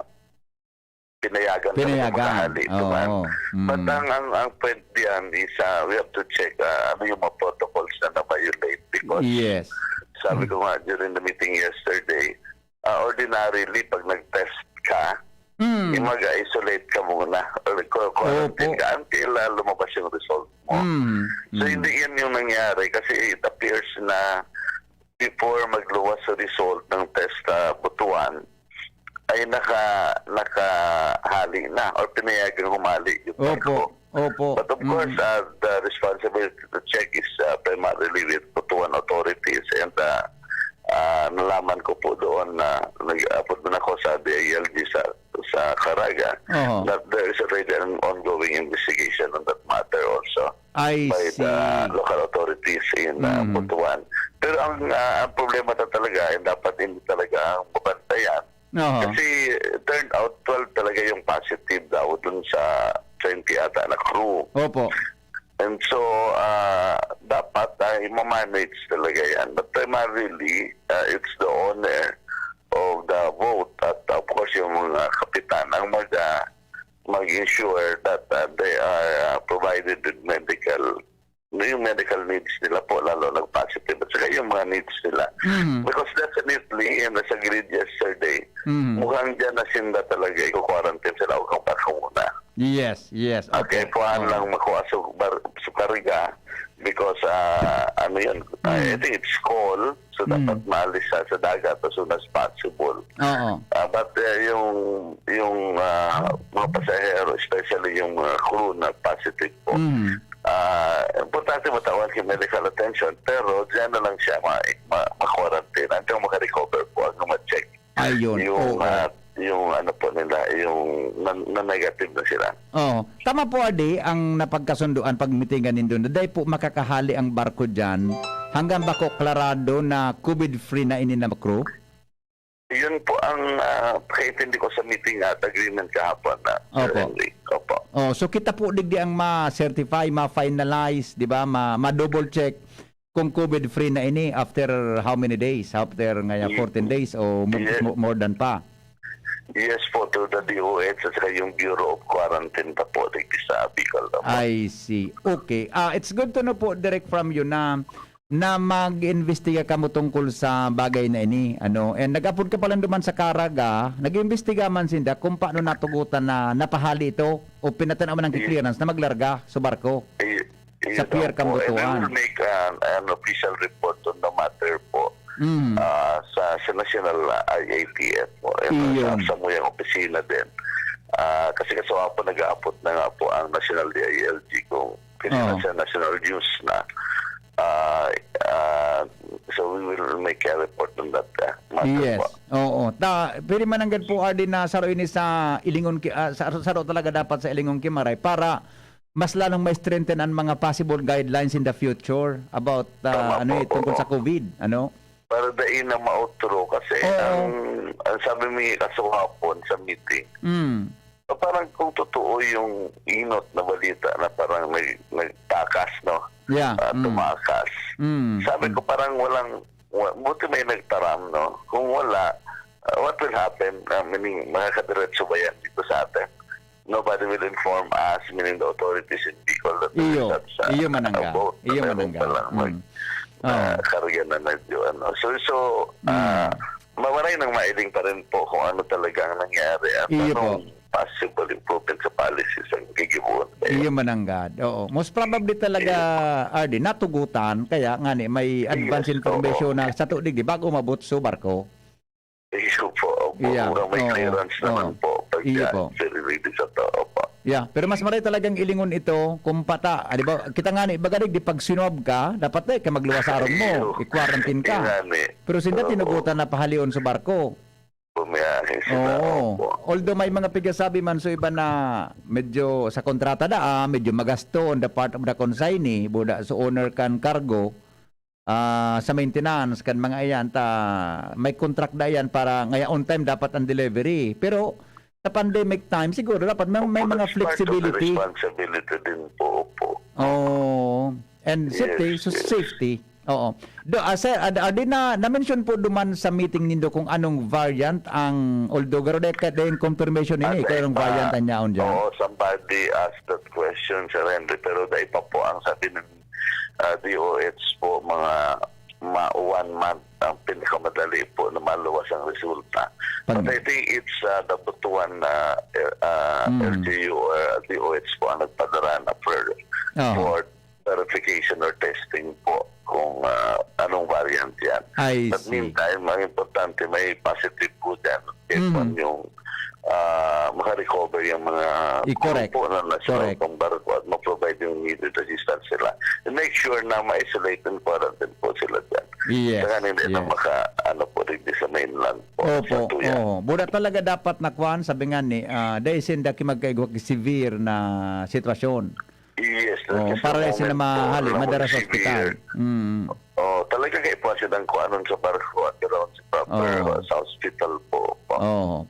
pinayagan makahali. Oo. But ang point diyan is we have to check ano yung mga protocols na na-violate because Yes. sabi ko nga during the meeting yesterday, ordinarily pag nag-test ka, mag-isolate ka muna or quarantine ka until lumabas yung result mo. So hindi yan yung nangyari kasi it appears na before magluwas sa result ng test butuan ay nakahali na or pinayagang humali yung barko. But of course, the responsibility to check is primarily with butuan authorities and nalaman ko po doon na nag-upload na ako sa DILG sa Caraga that there is already an ongoing investigation on that matter also by the local authorities in Butuan. Pero ang problema na talaga ay dapat hindi talaga ang mabantayan. Kasi turned out 12 talaga yung positive daw dun sa 20 ata na crew. And so, dapat i-manage talaga yan. But primarily, it's the owner of the boat at of course yung mga kapitan ang mag-ensure that they are provided with yung medical needs nila po, lalo nag-positive at saka yung mga needs nila. Because definitely, and as agreed yesterday, mukhang dyan na sinda talaga i-quarantine sila o kang baka muna. Yes. Okay, puhan lang makuha sa Caraga because ano yun, I think it's cold, so dapat maalis sa dagat as soon as possible. But yung mga pasahero, especially yung crew na positive po, importante matawan kay medical attention, pero dyan na lang siya ma-quarantine until maka-recover po, ang ma-check yung ano po nila, yung na-negative na sila. Tama po, Adi, ang napagkasunduan pagmitingan nindun. Dahil po makakahali ang barko dyan hanggang bako klarado na COVID-free na ini na crew? Yun po ang pagkaintindi ko sa meeting at agreement kahapon na. Opo. So kita po digdi ang ma-certify, ma-finalize, di ba? Ma-double check kung COVID-free na ini after how many days? After 14 days o more than pa? Yes po, to the DOH at saka yung Bureau of Quarantine pa po sa Bicol. I see. Okay. It's good to know po direct from you na mag-investiga ka mo tungkol sa bagay na ini. And nag-upload ka pala duman sa Caraga, nag-investiga man sinda kung paano natugutan na napahali ito o pinatanaw ng clearance na maglarga sa barko sa Pier Cambutuan. And I will make an official report on the matter po sa National IATF po. Sa muyang opisina din. Kasi kasawa po nag-upload na nga po ang National DILG kung sa National News na. So we will make a report on that matter. Pwede mananggad po din na saro ini sa Ilingon saro talaga dapat sa Ilingon Kimaray para mas lalong may strengthen ang mga possible guidelines in the future about tungkol sa COVID, Para dahil na ma-outro kasi ang sabi mo kasawapon sa meeting. Parang kung totoo yung inot na balita na parang nagtakas, tumakas. Sabi ko parang buti may nagtaram, Kung wala, what will happen? Meaning, makakadiretso ba yan dito sa atin? Nobody will inform us, meaning the authorities in Bicol that iyo manangga. Karga na medyo So, mawaray nang mailing pa rin po kung ano talaga ang nangyari at anong possible improvement sa policies ang gigibuan. Iyo mananggad. Most probably talaga, RD, natugutan, kaya nga may advance information na sa tuig, bago umabot sa barko. Iyo po. May clearance naman po. Sa to. Pero mas maray talagang ilingon ito kung pata. Di ba, kita nga bagalig, di pag sinob ka, dapat ka magluwas sa araw mo, i-quarantine ka. Pero sinda tinugutan na pahalion sa barko. Although may mga pigasabi man so iba na medyo sa kontrata medyo magasto on the part of the consignee, buda so owner kan cargo, sa maintenance kan mga ayan may contract da yan para ngaya on time dapat ang delivery. Pero sa pandemic time siguro dapat may mga flexibility. Responsibility din po. And safety. Oo. Sir, di na-mention po duman sa meeting nindo kung anong variant ang, although garo yung confirmation nini, kung anong variant ang yaon dyan. Oo, somebody asked that question, Sir Henry, pero dahil pa po ang sabi ng DOH po, mga 1 month ang pinakamadali po na maluwas ang resulta. But I think it's the Butuan LGU or DOH po ang nagpadala na for verification or testing po kung anong variant yan. But meantime, ang importante, may positive po dyan. Kung yung makarecover yung mga grupo na national pang barko at ma-provide yung needed assistance sila. And make sure na ma-isolate and quarantine po sila dyan. Yes. Saka hindi na po rin sa mainland po. Opo. Buda talaga dapat nakuhan, sabi nga ni, dahil sinda magkaigwag severe na sitwasyon. Yes. Para rin sila madara sa hospital. Talaga kayo po silang kuhanon sa barko at around sa hospital po.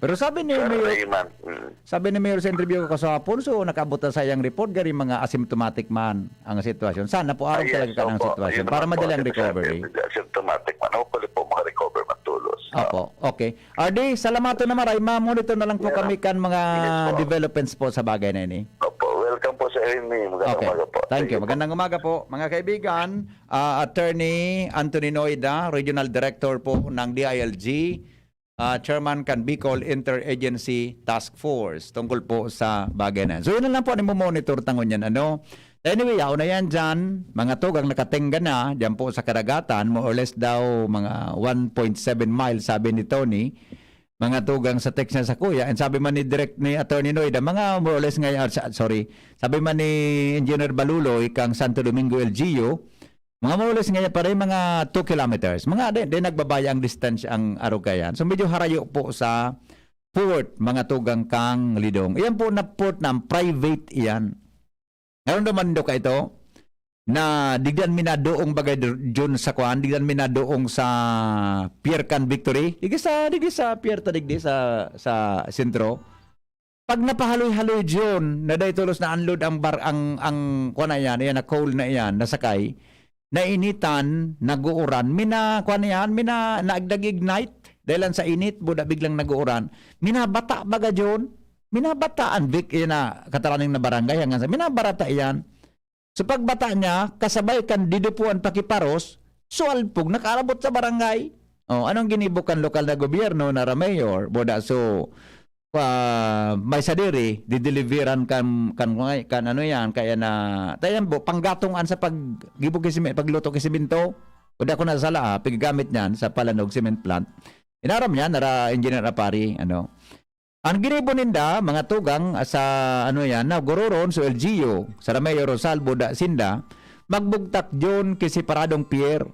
Pero sabi ni Mayor sa interview ko kasapon, so nakabot na sa iyang report, gari mga asymptomatic man ang sitwasyon. Sana po araw talaga ka ng sitwasyon para madali ang recovery. Asymptomatic man. Hopefully po makarecover matulos. Opo, okay. RD, salamato na maray. Ma-monitor na lang po kami kan mga developments po sa bagay na ini. Opo, welcome po sa inyo. Magandang umaga po. Thank you. Magandang umaga po. Mga kaibigan, Attorney Anthony Nuyda, Regional Director po ng DILG, Chairman kan Bicol Inter-Agency Task Force tungkol po sa bagay na. So yun na lang po, monitor tangon yan. Anyway, yaw na yan dyan, mga tugang nakatingga na, dyan po sa karagatan, more or less daw mga 1.7 miles, sabi ni Tony, mga tugang sa text niya sa kuya, and sabi man ni Attorney Nuyda, mga more or less ngayon, sabi man ni Engineer Baluloy, kang Santo Domingo LGU, mga more or less ngayon pa rin, mga 2 kilometers. Mga din nagbabaya ang distance ang Arugayan. So medyo harayo po sa port, mga tugang kang Lidong. Iyan po na port na private iyan. Ngayon naman do ka ito, na digdan minadoong bagay dyan sa kuan, digdan minadoong sa Pier Can Victory, digdi sa Pier ta digdi sa sentro. Pag napahaloy-haloy dyan, na dahi tulos na unload ang kuan na yan na coal na yan, nasakay, nainitan, naguuran, naagdag-ignite, dahil sa init, buda biglang naguuran, minabata baga dyan, minabataan, Vic, yan na, kataraning na barangay, hanggang sa, minabarata yan. So pagbata niya, kasabay kan didupuan pakiparos, so alpog, nakaarabot sa barangay. Anong ginibukan lokal na gobyerno na mayor, boda, so, may sadiri, dideliveran kan ano yan, kaya na, tayan po, panggatungan sa pagluto kay siminto, boda ko na sala, pigagamit niyan sa Palanog Cement Plant. Inaram niya, nara Engineer Apari, ang ginibo ninda, mga tugang sa na gururon so LGU, sa Mayor Rosalbo da Sinda, magbugtak dyon kay separadong pier.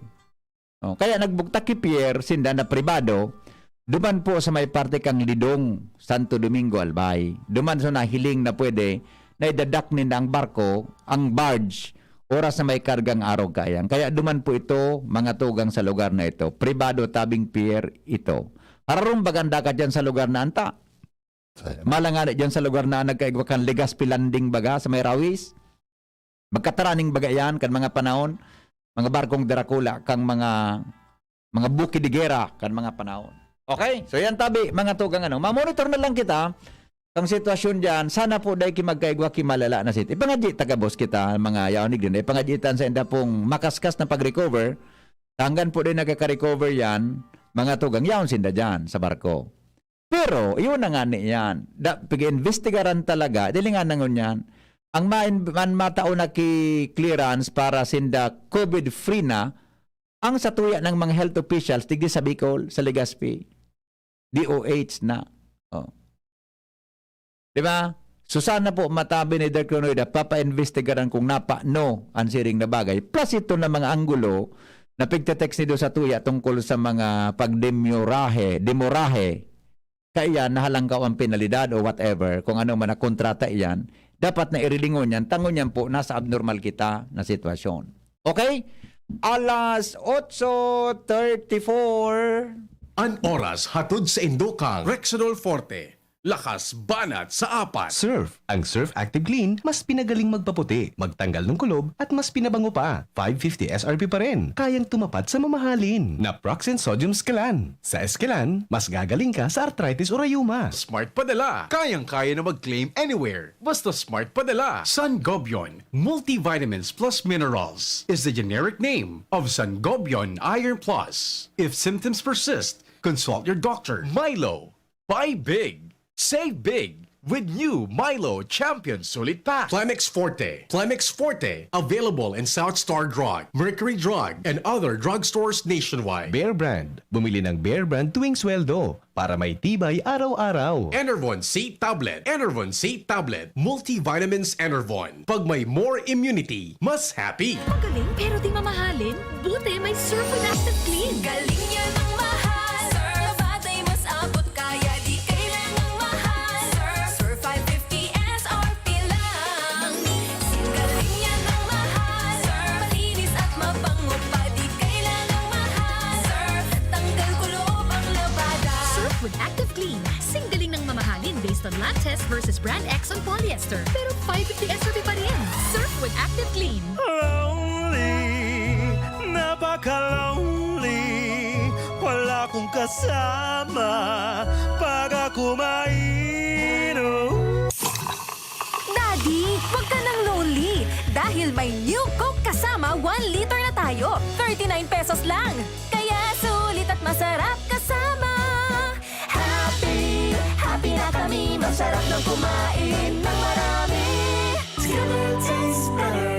Kaya nagbugtak kay pier, Sinda na pribado, duman po sa may parte kang Lidong, Santo Domingo, Albay. Duman so nahiling na pwede, na idadak ninda ang barko, ang barge, oras na may kargang araw kayang. Kaya duman po ito, mga tugang sa lugar na ito. Pribado tabing pier ito. Parang baganda ka dyan sa lugar na anta. Malangana dyan sa lugar na nagkaigwakan Legazpi landing baga sa may Rawis. Magkataraning baga yan kan mga panahon, mga barkong Dracula kang mga bukidigera kan mga panahon. Okay? So yan tabi, mga tugang ma-monitor na lang kita ang sitwasyon dyan. Sana po dahil magkaigwa malala na sit. Ipangadji taga-boss kita, mga yaonig din. Ipangadjitan sa enda pong makaskas na pag-recover. Hanggan po din nagkaka-recover yan, mga tugang yaon sinda dyan sa barko. Pero, yun na nga niyan. Pag-investigaran talaga, dili nga nangon yan, ang matao na ki-clearance para sinda COVID-free na, ang satuya ng mga health officials, tigdi sa Bicol, sa Legazpi, DOH na. Diba? So sana po matabi ni Dr. Nuyda, papa-investigaran kung napa-no ang siring na bagay. Plus ito na mga anggulo, na pigte-text nido sa tuya tungkol sa mga pagdemorahe, kaya nahalangkaw ang penalidad o whatever, kung ano man na kontrata iyan, dapat na irilingon yan, tangon yan po, nasa abnormal kita na sitwasyon. Okay? Alas 8:34. An oras hatod sa Indokang, Rexonol Forte. Lakas banat sa apat. Surf. Ang Surf Active Clean, mas pinagaling magpaputi, magtanggal ng kulob, at mas pinabango pa. 550 SRP pa rin. Kayang tumapat sa mamahalin. Naproxen Sodium Eskelan. Sa Eskelan, mas gagaling ka sa arthritis o rayuma. Smart Padala. Kayang-kaya na mag-claim anywhere. Basta Smart Padala. Sangobion Multivitamins Plus Minerals is the generic name of Sangobion Iron Plus. If symptoms persist, consult your doctor. Milo. Buy big. Save big. With new Milo Champion Sulit Pack. Plemex Forte. Plemex Forte. Available in South Star Drug, Mercury Drug, and other drugstores nationwide. Bear Brand. Bumili ng Bear Brand tuwing sweldo para may tibay araw-araw. Enervon C Tablet. Enervon C Tablet. Multivitamins Enervon. Pag may more immunity, mas happy. Magaling pero di mamahalin. Buti may Surf and Active Clean. Galing yan ang mahal. Surf, batay mas abot kaya di kailangang mahal. Surf 550 SRP lang. Galing yan ang mahal. Surf, malinis at mabango pa di kailangang mahal. Surf, tanggal kulob ang labada. Surf with Active Clean. Singgaling ng mamahalin based on lab test versus brand X on polyester. Pero 550 SRP pa rin. Surf with Active Clean. Napaka-lonely, wala akong kasama pag ako mainom. Daddy, wag ka nang lonely. Dahil may new Coke kasama 1 liter na tayo. 39 pesos lang. Kaya sulit at masarap kasama. Happy, happy na kami. Masarap nang kumain ng marami. Gonna taste better.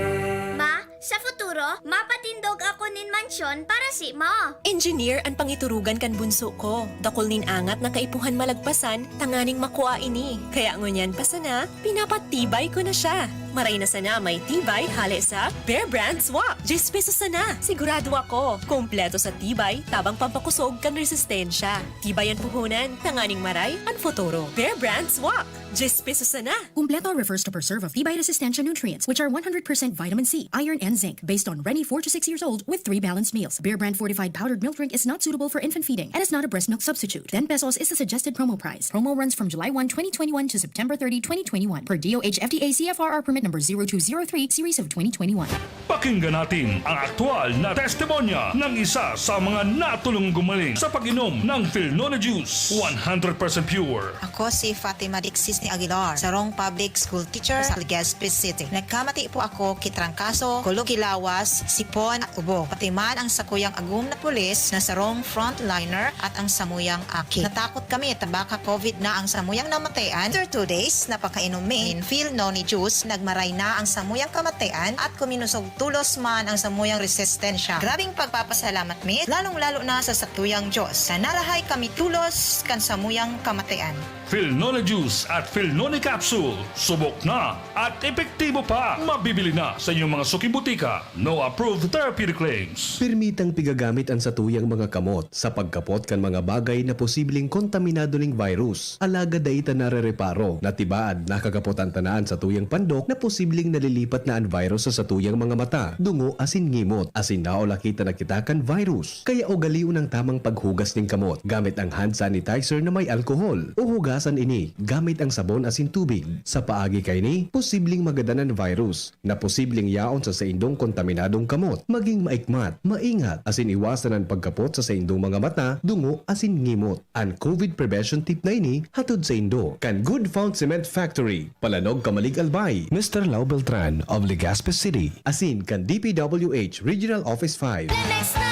Ma, sa futuro, mapatindog ako nin mansyon para si mo. Engineer ang pangiturugan kan bunso ko. Dakol nin angat na kaipuhan malagpasan, tanganing makuha ini. Kaya ngunyan pa sana, pinapatibay ko na siya. Maray na sana may tibay hali sa Bear Brand Swak. 10 pesos sana. Sigurado ako. Kompleto sa tibay, tabang pampakusog kan resistensya. Tibayan puhunan, tanganing maray, ang futuro. Bear Brand Swak. 10 pesos sana. Kumpleto refers to preserve of tibay resistensya nutrients, which are 100% vitamin C, iron, and zinc, based on Rennie 4 to 6 years old with 3 balanced meals. Bear Brand fortified powdered milk drink is not suitable for infant feeding and is not a breast milk substitute. 10 pesos is the suggested promo price. Promo runs from July 1, 2021 to September 30, 2021 per DOH FDA CFRR permit number 0203 series of 2021. Pakinggan natin ang aktual na testimonya ng isa sa mga natulong gumaling sa pag-inom ng Philnona Juice. 100% pure. Ako si Fatima Dixis ni Aguilar, sarong public school teacher sa Legazpi City. Nagkamati po ako kitrangkaso, kulugilawas, sipon at ubo. Patiman ang sakuyang agum na pulis na sarong frontliner at ang samuyang aki. Natakot kami at baka COVID na ang samuyang namatayan. After 2 days, napakainom min Philnona Juice, nagmaray na ang samuyang kamatayan at kuminusog tulos man ang samuyang resistensya. Grabing pagpapasalamat mi, lalong-lalo na sa sakuyang Diyos. Na narahay kami tulos kan samuyang kamatayan. Philnona Juice at Philnona Capsule. Subok na at epektibo pa. Mabibili na sa inyong mga suki-butika. No approved therapeutic claims. Permitang pigagamit ang satuyang mga kamot sa pagkapot kan mga bagay na posibleng kontaminado ning virus. Alaga daita narereparo. Natibaad nakagapot ang tanaan sa tuyang pandok na posibleng nalilipat na ang virus sa satuyang mga mata, dungo asin ngimot, asin naola kita nakitakan virus. Kaya ugaliw ng tamang paghugas ning kamot gamit ang hand sanitizer na may alkohol o hugasan ini gamit ang sabon asin tubig. Sa paagi kay ni, posibleng magadanan virus na posibleng yaon sa indong kontaminadong kamot. Maging maikmat, maingat, asin iwasan ang pagkapot sa indong mga mata, dungo asin ngimot. Ang COVID prevention tip na ini hatod sa indo kan Good Found Cement Factory, Palanog, Kamalig, Albay, Mr. Lau Beltran of Legazpi City, asin kan DPWH Regional Office 5. Lemex na!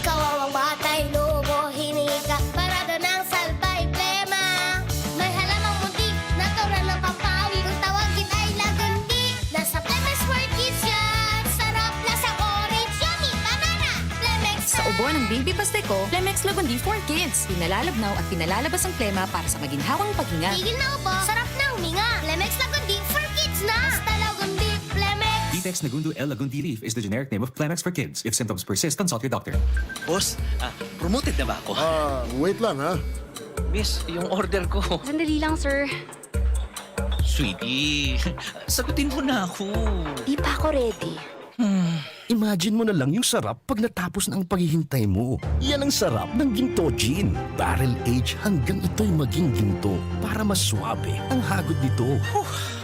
Kawawang batay, lobo, hinika, parada ng salbay, plema. May halamang muntik, natural ng pampawi, kung tawagin ay lagandi. Nasa Lemex for Kids yan, sarap lasang orange, yummy, banana. Lemex na! Sa ubo ng baby pasteko, Lemex Lagundi for Kids. Pinalalabnaw at pinalalabas ang plema para sa maginhawang paghinga. Tigil na ubo, sarap na huminga. Lemex Lagundi for Kids na! Basta Lagundi, Lemex. Detex Nagundu L. Lagundi Leaf is the generic name of Plemex for kids. If symptoms persist, consult your doctor. Boss, promoted na ba ako? Wait lang ha. Miss, yung order ko. Sandali lang, sir. Sweetie, sagutin mo na ako. Di pa ako ready. Imagine mo na lang yung sarap pag natapos na ang paghihintay mo. Yan ang sarap ng ginto gin. Barrel age hanggang ito'y maging ginto para mas swabe ang hagod nito.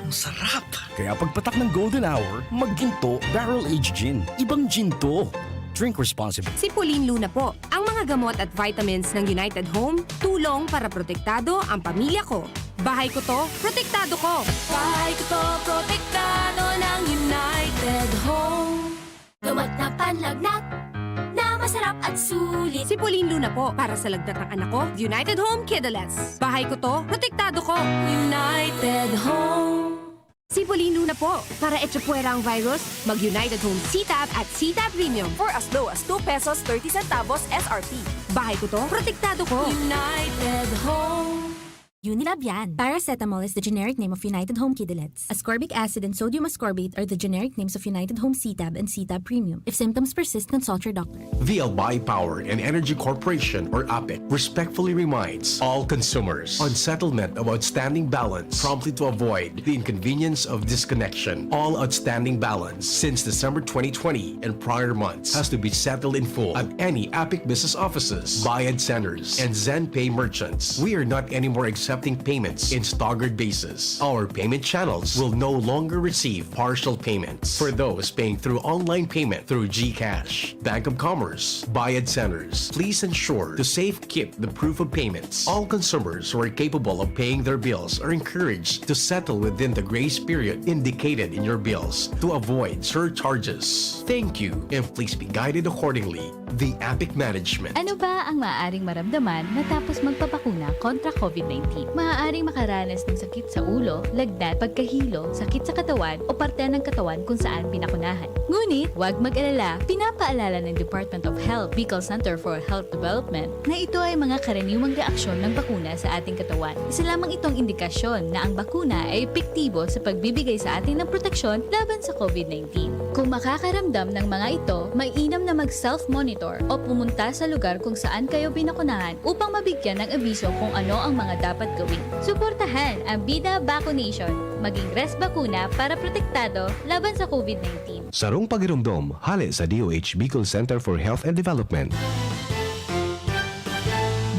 Ang sarap. Kaya pagpatak ng golden hour, magginto barrel age gin. Ibang gin to. Drink responsibly. Sipulin Luna po, ang mga gamot at vitamins ng United Home, tulong para protektado ang pamilya ko. Bahay ko to, protektado ko. Bahay ko to, protektado ng United Home. Gamot na panlagnat na masarap at sulit. Sipulin Luna po, para sa lagnat ng anak ko, United Home Kidlets. Bahay ko to, protektado ko. United Home. Sipulin Luna po, para etsapuera ang virus, mag-United Home CTAB at CTAB Premium for as low as 2 pesos 30 centavos SRP. Bahay ko to, protektado ko. United Home. Unilab yan. Paracetamol is the generic name of United Home Kidlets. Ascorbic acid and sodium ascorbate are the generic names of United Home CTAB and CTAB Premium. If symptoms persist, consult your doctor. The Albay Power and Energy Corporation, or APEC, respectfully reminds all consumers on settlement of outstanding balance promptly to avoid the inconvenience of disconnection. All outstanding balance since December 2020 and prior months has to be settled in full at any APEC business offices, Bayad centers, and ZenPay merchants. We are not anymore accepting payments in staggered basis. Our payment channels will no longer receive partial payments for those paying through online payment through GCash, Bank of Commerce, Bayad centers. Please ensure to safe keep the proof of payments. All consumers who are capable of paying their bills are encouraged to settle within the grace period indicated in your bills to avoid surcharges. Thank you, and please be guided accordingly. The APEC Management. Ano ba ang maaaring maramdaman matapos magpapakuna kontra COVID-19? Maaaring makaranas ng sakit sa ulo, lagnat, pagkahilo, sakit sa katawan o parte ng katawan kung saan pinakunahan. Ngunit, huwag mag-alala, pinapaalala ng Department of Health, Bicol Center for Health Development na ito ay mga karaniwang reaksyon ng bakuna sa ating katawan. Isa lamang itong indikasyon na ang bakuna ay epektibo sa pagbibigay sa atin ng proteksyon laban sa COVID-19. Kung makakaramdam ng mga ito, mainam na mag-self-monitor o pumunta sa lugar kung saan kayo binakunahan upang mabigyan ng abiso kung ano ang mga dapat gawin. Suportahan ang Bida Vaccination, maging res bakuna para protektado laban sa COVID-19. Sarong pagirumdom, hali sa DOH Bicol Center for Health and Development.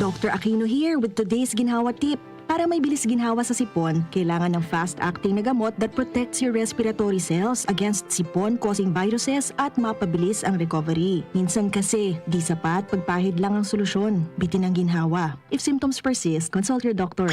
Dr. Aquino here with today's ginhawa tip. Para may bilis ginhawa sa sipon, kailangan ng fast-acting na gamot that protects your respiratory cells against sipon-causing viruses at mapabilis ang recovery. Minsan kasi, di sapat pagpahid lang ang solusyon. Bitin ang ginhawa. If symptoms persist, consult your doctor.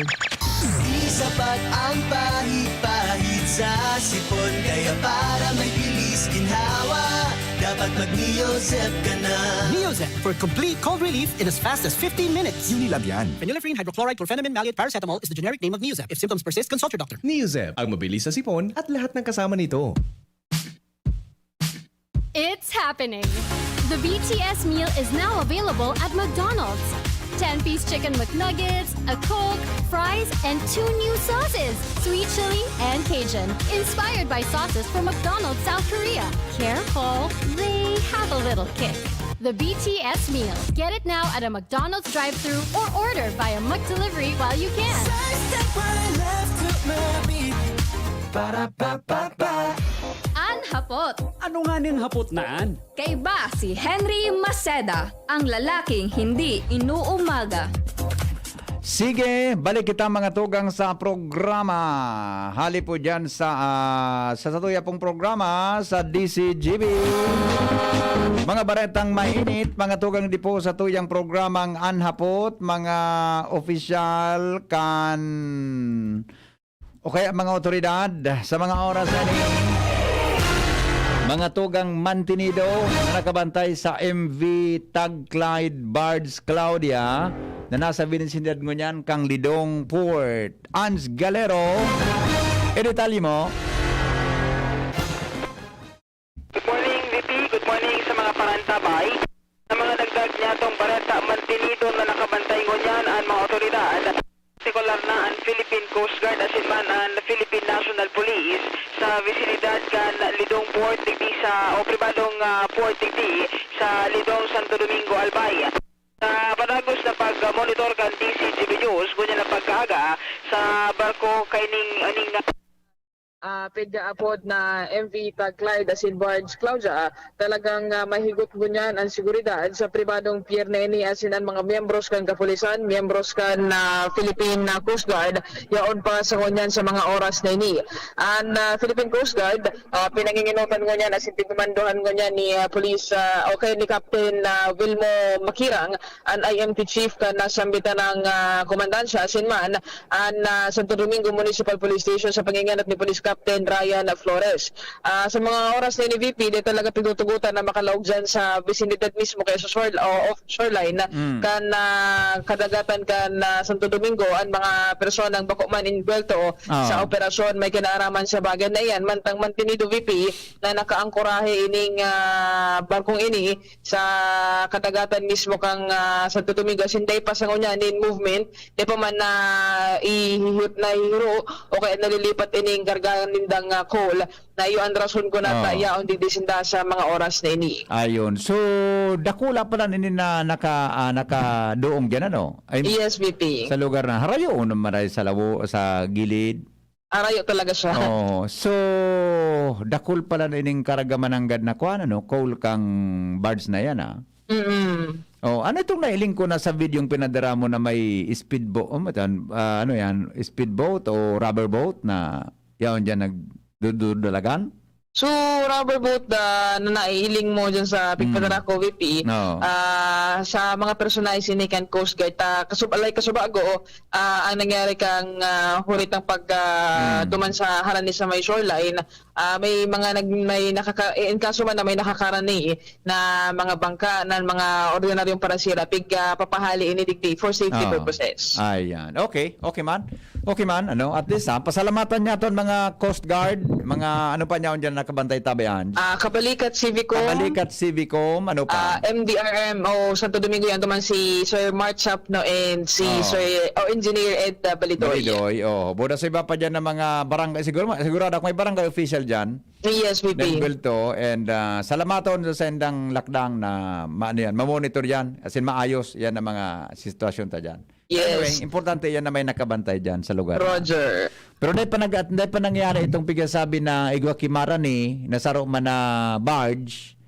Di sapat ang pahid-pahid sa sipon, kaya para may bilis ginhawa, dapat mag-Neozep ka na. Neozep for complete cold relief in as fast as 15 minutes. Unilab yan. Phenylephrine, hydrochloride, chlorpheniramine, maleate, paracetamol is the generic name of Neozep. If symptoms persist, consult your doctor. Neozep, ang mabilis sa sipon at lahat ng kasama nito. It's happening! The BTS meal is now available at McDonald's. 10-piece chicken McNuggets, a Coke, fries, and 2 new sauces, sweet chili and Cajun, inspired by sauces from McDonald's South Korea. Careful, they have a little kick. The BTS meal. Get it now at a McDonald's drive-thru or order via McDelivery while you can. Hapot. Ano nga ning hapot naan? Kay ba si Henry Maceda, ang lalaking hindi inuumaga. Sige, balik kita mga tugang sa programa. Hali po dyan sa satuya pong programa sa DZGB. Mga baretang mainit, mga tugang di po sa tuyang programang Anhapot, mga opisyal kan o kaya mga otoridad sa mga oras na ini. Mga tugang mantinido na nakabantay sa MTUG CLYDE BARGE CLAUDIA na nasa binisinidad mo niyan kang Lidong Port. Ans Galero, detalye mo. Good morning, VP. Good morning sa mga parantabay. Sa mga dagdag niya itong bareta mantinido na nakabantay mo niyan ang mga otoridad. Partikular na ang Philippine Coast Guard asin man ang Philippine National Police sa vicinidad kan Lidong Port digdi sa o pribadong port digdi sa Lidong Santo Domingo Albay. Sa panagos na pag-monitor kan DZGB News, kunya na pagkaaga sa barko kaining aning Pagkaapod na MTUG CLYDE and BARGE CLAUDIA, talagang mahigot ngunyan ang seguridad sa pribadong pier na ini asinan mga miyembros kan kapulisan, miyembros kan Philippine Coast Guard, yaon pa sa ngunyan sa mga oras na ini. Ang Philippine Coast Guard, pinanginginutan ngunyan asin pigumandohan ngunyan ni Police ni Captain Wilmo Makirang, ang IMT Chief kan nasambitan ng komandansya asin man ang Santo Domingo Municipal Police Station sa panginganap ni Police Captain Ryan Flores. Sa mga oras na ni VP, di talaga pinutugutan na makalaog dyan sa vicinidad mismo kaya sa shoreline kan kadagatan kan Santo Domingo ang mga personang bako man inbelto sa operasyon may kinaaraman sa bagay na yan. Mantang mantinido VP na nakaangkorahe ining barkong ini sa kadagatan mismo kang Santo Domingo. Sinday pa sa ngunyan in movement, di pa man na ihiro o kaya nalilipat ining garga nindang coal na iyon rason ko na yaon didisinda sa mga oras na ini. Ayun. So, dakula pala nini na nakadoong dyan, ano? Yes, VP. Sa lugar na harayo naman sa labo, sa gilid. Arayo talaga siya. So, dakul pala nining karagamananggad na kuan, ano? Coal kang barge na yan, ah. Ano itong nailing ko na sa video yung pinadara mo na may speedboat, ano yan, speedboat o rubber boat na yaon dyan nagdudulagan? So, rubber boat na naiiling mo dyan sa pigpadara ko, VP, sa mga personahe sinikan Coast Guard, kasubago, ang nangyari kang hurit ng duman sa harani sa may shoreline, may mga in kaso man na may nakakarani na mga bangka na mga ordinaryong parasira, papahali inidigdi for safety purposes. Ayan. Okay man. Ano, at least pasalamatan niya ton mga Coast Guard, mga ano pa niya dyan nakabantay tabayan. Kabalikat Civicom, ano pa? MDRM o Santo Domingo yan naman si Sir Marchap and si Sir Engineer Ed Balidoy. Buda sa iba pa dyan ng mga barangay, sigurado kung may barangay official dyan. Yes, VP. And salamaton sa sendang lakdang na mamonitor yan, as in maayos yan ang mga sitwasyon ta dyan. Yes. Anyway, importante yan na may nakabantay dyan sa lugar. Roger. Pero dahil pa nangyari itong pigasabi na igwakimara ni nasaro man na barge,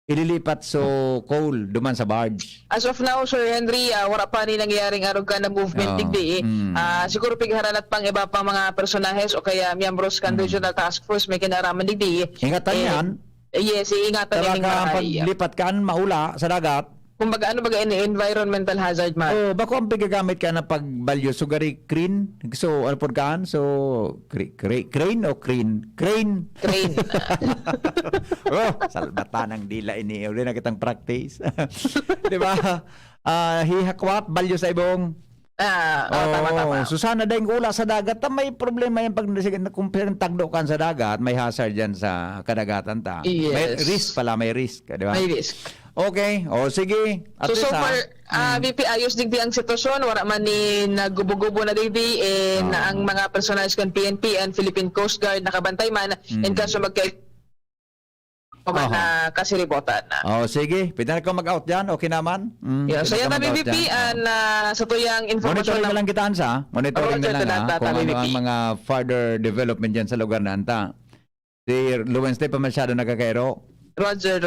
ililipat so coal duman sa barge. As of now, Sir Henry, wala pa ni nangyaring arugan na movement digdi. Siguro pigharanat pang iba pang mga personahes o kaya miyembros kan Regional Task Force may kinaraman digdi. Ingatan yan. Yes, ingatan din nga paglipat kan maula sa dagat. Kumbaga ano baga ini environmental hazard man. Bako ang pigagamit ka na pagbalyo sugari crane. So ano pod kaan? So crane o crane? Crane. Salbata ng dila ini. Uli na kitang practice. 'Di ba? Hihakwat balyo sa ibong. Tama. Susana dahil ula sa dagat, may problema yan pag kung tagdo kan sa dagat, may hazard dyan sa kadagatan ta. Yes. May risk, di ba? May risk. Okay, sige. At so far, VP, ayos digdi ang sitwasyon, wala man ni nagubo-gubo na digdi, na ang mga personages kan PNP and Philippine Coast Guard nakabantay man, in kaso kasiribotan na. Sige. Pwede na ko mag-out dyan. Okay naman. So yan na BBP sa tuyang informasyon. Monitoring na lang kitaan sa. Monitoring na lang kung ano ang mga further development dyan sa lugar na anta. Si Wednesday pa masyado nagkakairo. Roger.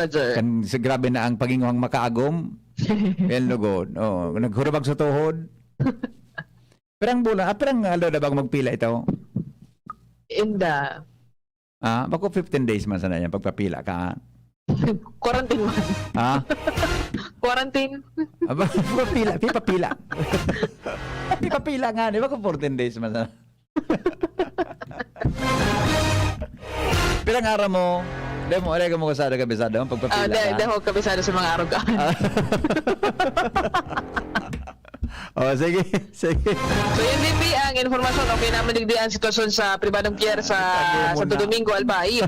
Grabe na ang paginguhang makaagom. Yan lugod. Naghurabag sa tuhod. Perang bulan. Perang bag magpila ito. Inda. Bako 15 days man sana yan pagpapila ka. Quarantine man. Quarantine. Pipapila. Pipapila nga. Di ba kung 14 days man sana? Pirang araw mo, Dahil mo kasada kabisado ang pagpapila ka? Dahil ako kabisado sa mga araw ka. Sige. So yun VP ang informasyon o pinamaligdi ang sitwasyon sa pribadong pier sa Santo Domingo, Albay.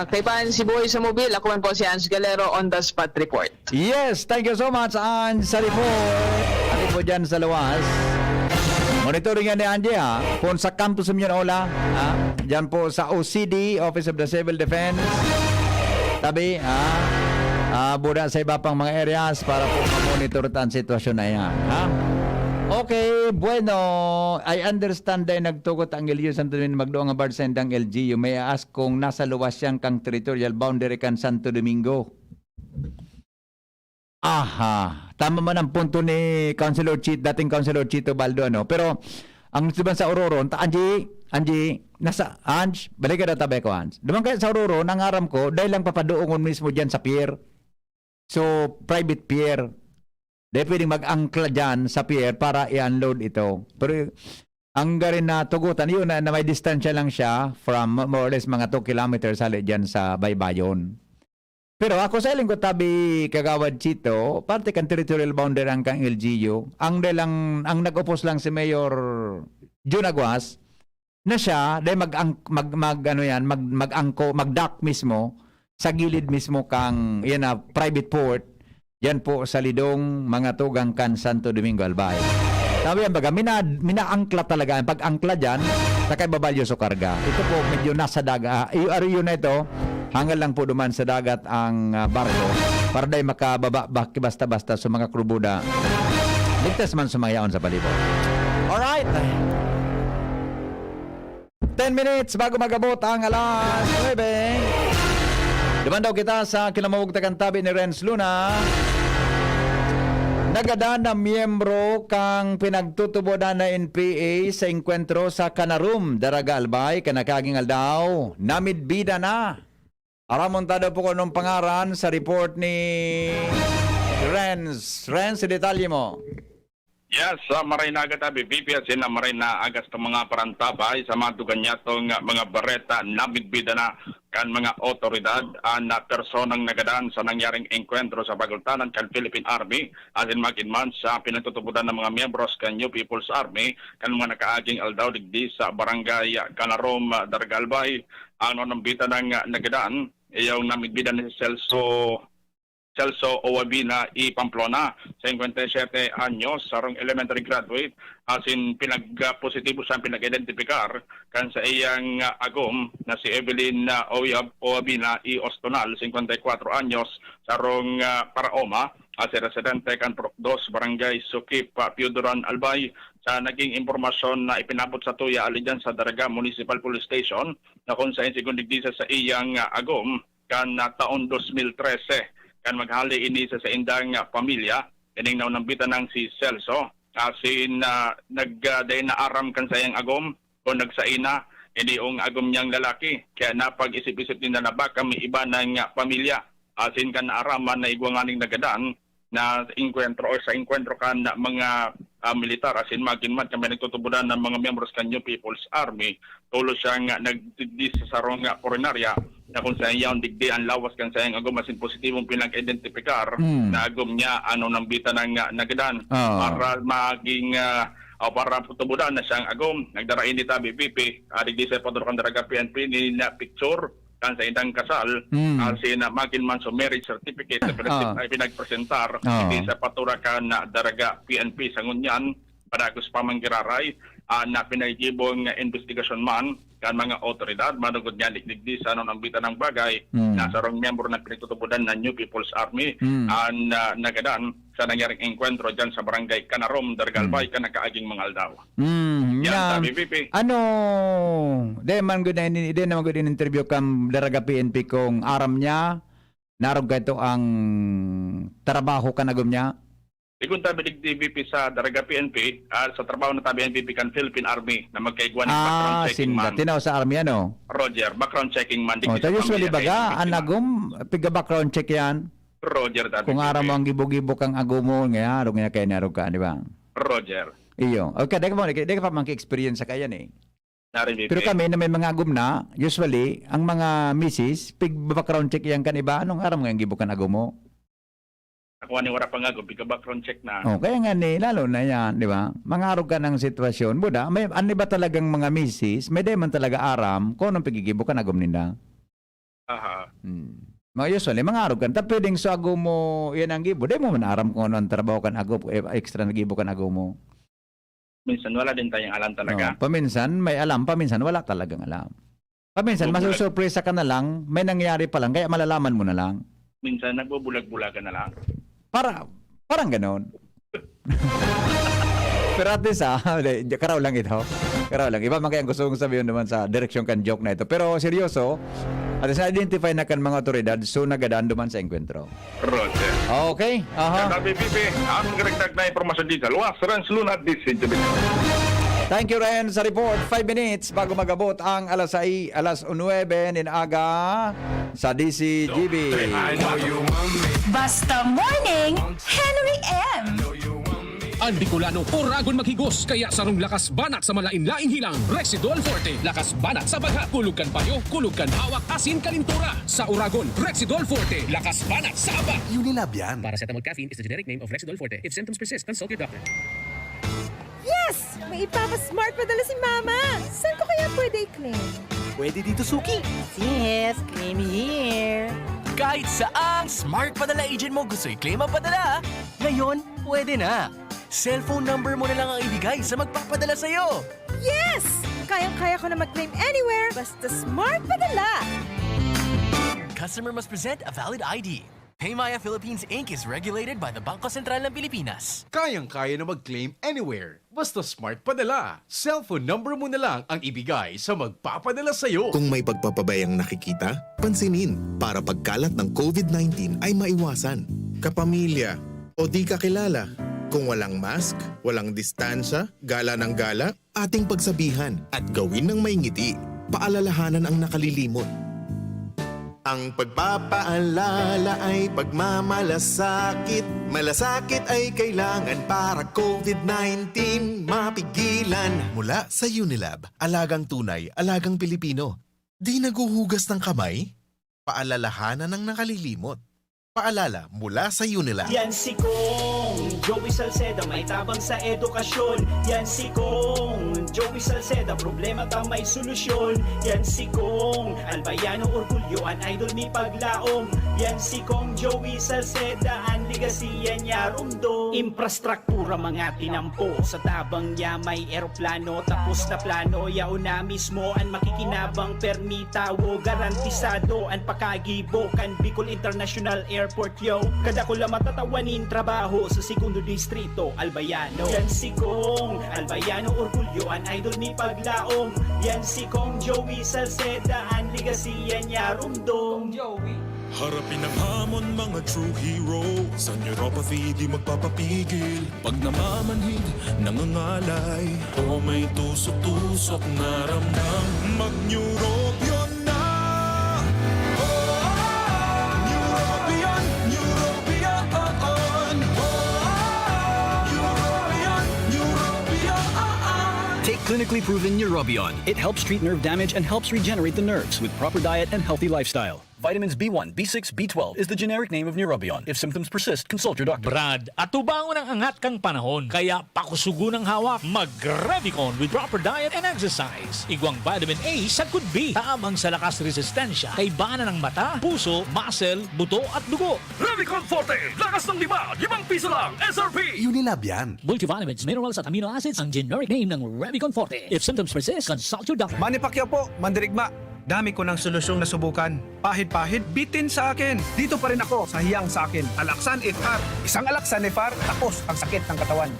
Kay Pan si Boy sa mobile, ako man po si Ans Galero on the spot report. Yes, thank you so much Ans sa report. Ano po dyan sa luwas? Monitoring yan ni Andy kung sa campus mo yun ola dyan po sa OCD, Office of the Civil Defense. Tabi buda sa iba pang mga areas para po ma-monitor ang sitwasyon na yan Okay, bueno. I understand na nagtugot ang LGU Santo Domingo magdoong nga barge send ang LGU. May ask kung nasa luwas yan kang territorial boundary kan Santo Domingo. Aha. Tama man ang punto ni dating Councilor Chito Baldo, ano? Pero ang suban sa Ororon, Angie, nasa Ange, balik ka na tabi ko, Ange. Duman kaya sa Ororon, ang aram ko, dahil lang papadoongon mismo dyan sa pier. So, private pier. Dahil pwedeng mag-angkla dyan sa pier para i-unload ito. Pero ang garin na tugutan, yun na may distansya lang siya from more or less mga 2 kilometers hali dyan sa Baybayon. Pero ako sa iling ko tabi kagawad Chito, parte kan territorial boundary ang kang LGU. Ang nag-opos lang si Mayor Junagwas na siya dahil mag-dock mismo sa gilid mismo kang yan na private port. Yan po sa Lidong, mga tugang kan Santo Domingo, Albay. Sabi yan baga, minaangkla talaga. Pag-angkla dyan, sakay babalyo sa karga. Ito po medyo nasa dagat. Yun na ito, hanggang lang po duman sa dagat ang barko para dahil makababa basta-basta sa mga krubuda. Ligtas man sumayaon sa palibot. Alright. 10 minutes bago magabot ang alas 9. Dumandaw kita sa kinamawag takantabi ni Renz Luna. Nagada na miyembro kang pinagtutubodan na NPA sa enkwentro sa Kanarum, Daraga Albay, kanakaging aldaw. Namidbida na. Aramontado po ko nung pangaran sa report ni Renz. Renz, detalye mo. Yes, maray na agad BPP at sina maray na agas ng mga parantabay sa mga tuganyatong mga bareta nabidbida na kan mga otoridad na personang nagadaan sa nangyaring enkwentro sa Bagultanan kan Philippine Army asin maginman sa pinagtutubudan ng mga miyembros kan New People's Army kan mga nakaaging aldaw digdi sa barangay Canarom, Dargalbay. Ang nonambita ng nagadaan yung namidbida ni Celso Owabina i Pamplona, 57 anyos, sarong elementary graduate, asin pinag-positibo sa pinag-identifikar kan sa iyang agom na si Evelyn Owabina i Ostonal, 54 anyos, sarong Paraoma, as residente kan Prok 2, Barangay Sukip, Piuduran, Albay. Sa naging impormasyon na ipinabot sa tuya alijan sa Daraga Municipal Police Station na kung saan sigundigdisa sa iyang agom kan taon 2013. Kan maghali ini sa indang pamilya, ining naunambitan ng si Celso, asin nagday na aram kan sa iyang agom, o nagsaina, ini ang agom niyang lalaki, kaya napag-isip-isip din na baka may iba ng pamilya, asin kan naaraman na igwanganing nagadaan, na enkwentro o sa enkwentro kan mga militar, asin maginman kami nagtutubudan ng mga members kan New People's Army, tulos siyang nagdidi sa sarong koronarya, na kung saan yung digdi ang lawas kan sayang agom asin positibong pinag-identifikar na agom niya ano nambita ng nagadan para maging para putubudan na siyang agom nagdarain ni tabi BP digdi sa pador kan Daraga PNP ni na picture kan sa indang kasal asin magin man so marriage certificate ay pinagpresentar digdi sa paturakan na Daraga PNP sa ngunyan padagos pa manggiraray na pinagibong investigasyon man kan mga otoridad manugod niya digdi sa nambita ng bagay na sarong miyembro ng pinagtutubudan ng New People's Army nagadan sa nangyaring enkwentro dyan sa barangay Canarom, Dargalbay, kanakaaging mga aldaw. Yan sa BPP. Ano, di naman good in interview kam Daraga PNP kung aram niya, narog ka ito ang trabaho kanagom niya? Ikun tabi DVP sa Daraga PNP, sa trabaho na tabi NPP kan Philippine Army na magkaigwan ng background checking man. Tinaw sa army ano? Roger, background checking man. Usually baga, anagom, piga background check yan. Roger, tabi. Kung aram mo ang gibo-gibo kang agomo, nga, arog nga kaya narog ka, di ba? Roger. Iyo. Okay, di ka pa mang-experience sa kaya eh. Narin, pero kami na may mga agom na, usually, ang mga misis, pig background check yan kan iba, anong aram nga ang gibo kan agomo? Ako ni wala pang agom, piga background check na. Kaya nga lalo na yan, di ba? Mangarog ka ng sitwasyon. Buda, may ano ba talagang mga misis, may di man talaga aram, kung anong pigigibo ka agom nila. Aha. Mga usually, mangarog ka. Tapos pwedeng sa agom mo, yan ang gibo. Di mo man aram kung ano ang trabaho kan agom, extra na gibo kan agom mo. Minsan wala din tayong alam talaga. Paminsan may alam, paminsan wala talagang alam. Paminsan masusurpresa ka na lang, may nangyari pa lang, kaya malalaman mo na lang. Minsan nagbubulag-bulagan na lang. Parang ganon. Pero at least karaw lang ito. Karaw lang. Iba man kaya ang gusto kong sabihin naman sa direksyon kan joke na ito. Pero seryoso, at least identify na kan mga otoridad so nagadaan duman sa enkwentro. Roger. Okay. Aha. Sa BPP, ang karagdag na impormasyon dito. Luwas, Rans Luna, DZGB. Thank you, Ren, sa report. 5 minutes bago magabot ang alas 9 in aga sa DZGB. Basta Morning, Henry M. Ang Bicolano, oragon maghigos, kaya sarong lakas banat sa malain-laing hilang. Rexidol Forte, lakas banat sa bagha. Kulugkan payo, kulugkan hawak, asin kalintura. Sa oragon, Rexidol Forte, lakas banat sa aba. Unilab yan. Paracetamol caffeine is the generic name of Rexidol Forte. If symptoms persist, consult your doctor. Yes! May ipapa-smart padala si Mama. Saan ko kaya pwede i-claim? Pwede dito, Suki. Yes, claim here. Kahit saang smart padala agent mo gusto i-claim ang padala, ngayon, pwede na. Cellphone number mo na lang ang ibigay sa magpapadala sa'yo. Yes! Kayang-kaya ko na mag-claim anywhere, basta smart padala. Customer must present a valid ID. Paymaya Philippines Inc. is regulated by the Bangko Sentral ng Pilipinas. Kayang-kaya na mag-claim anywhere. Basta smart padala. Cellphone number mo na lang ang ibigay sa magpapadala sa'yo. Kung may pagpapabayang nakikita, pansinin para pagkalat ng COVID-19 ay maiwasan. Kapamilya o di kakilala. Kung walang mask, walang distansya, gala ng gala, ating pagsabihan at gawin ng may ngiti. Paalalahanan ang nakalilimot. Ang pagpapaalala ay pagmamalasakit. Malasakit ay kailangan para COVID-19 mapigilan. Mula sa Unilab, alagang tunay, alagang Pilipino. Di naguhugas ng kamay? Paalalahanan ng nakalilimot. Paalala mula sa Unilab. Yan si Kong Joey Salceda, may tabang sa edukasyon. Yan si Kong Joey Salceda, problema ta may solusyon. Yan si Kong Albayano orgulyo, an idol ni paglaom. Yan si Kong Joey Salceda, ang ligasiya niya rumdo. Infrastruktura mga tinampo, sa tabang niya may eroplano. Tapos na plano, yao na mismo ang makikinabang permita. Wo garantisado ang pakagibo kan Bicol International Airport yo. Kada ko lang matatawanin trabaho sa segundo distrito Albayano. Yan si Kong Albayano orgulyo, an idol ni paglaom. Yan si Kong Joey Salceda, ang ligasiya niya rumdong. Harapin ang hamon mga true hero. Sa neuropathy di magpapapigil. Pag namamanhid, nangangalay, o may tusok-tusok na ramdam, mag-neurobion na. Neurobion, neurobion. Neurobion, neurobion. Take clinically proven Neurobion. It helps treat nerve damage and helps regenerate the nerves with proper diet and healthy lifestyle. Vitamins B1, B6, B12 is the generic name of Neurobion. If symptoms persist, consult your doctor. Brad, atubangon ang angat kang panahon. Kaya pakusugo ng hawak, mag-Revicon with proper diet and exercise. Igwang vitamin A sa could be. Taabang sa lakas resistensya. Kay bana ng mata, puso, muscle, buto at dugo. Revicon Forte, lakas ng 5 piso lang, SRP. Unilab yan. Multivitamins, minerals at amino acids ang generic name ng Revicon Forte. If symptoms persist, consult your doctor. Manny Pacquiao po, Mandirigma. Dami ko ng solusyong nasubukan. Pahit-pahit, bitin sa akin. Dito pa rin ako sa hiyang sa akin. Alaksan FR. Isang Alaksan FR, tapos ang sakit ng katawan.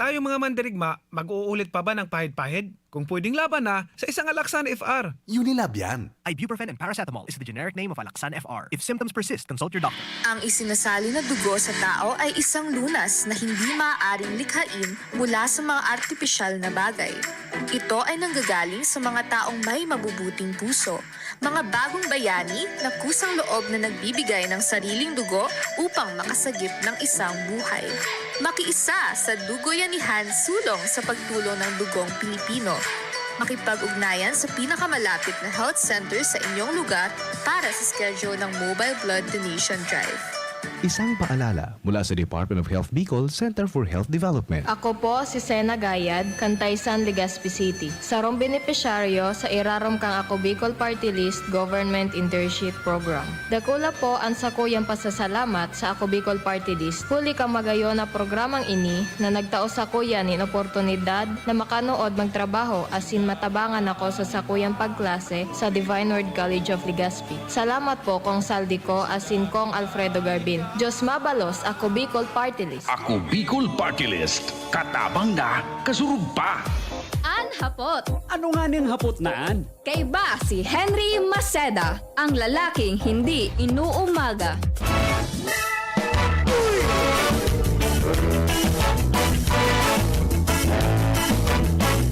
Tayo mga mandirigma, mag-uulit pa ba ng pahit-pahit? Kung pwedeng laban na sa isang Alaksan FR. Unilab yan. Ibuprofen and paracetamol is the generic name of Alaksan FR. If symptoms persist, consult your doctor. Ang isinasali na dugo sa tao ay isang lunas na hindi maaaring likhain mula sa mga artipisyal na bagay. Ito ay nanggagaling sa mga taong may mabubuting puso, mga bagong bayani na kusang loob na nagbibigay ng sariling dugo upang makasagip ng isang buhay. Makiisa sa Dugoyanihan sulong sa pagtulong ng dugong Pilipino. Makipag-ugnayan sa pinakamalapit na health center sa inyong lugar para sa schedule ng Mobile Blood Donation Drive. Isang paalala mula sa Department of Health Bicol Center for Health Development. Ako po si Sena Gayad, Kantaysan, Legazpi City. Sarong benepisyaryo sa irarom kang ako Bicol Party List Government Internship Program. Dakula po ang sakuyang pasasalamat sa ako Bicol Party List. Huli kang magayo na programang ini na nagtao sa kuya nin oportunidad na makanood magtrabaho asin matabangan ako sa sakuyang pagklase sa Divine Word College of Legazpi. Salamat po kong saldi ko asin kong Alfredo Garbin. Diyos mabalos, ako Bicol Party List. Ako Bicol Party List. Katabang na, kasurug pa. An Hapot. Ano nga niyang hapot naan? Kay ba si Henry Maceda, ang lalaking hindi inuumaga.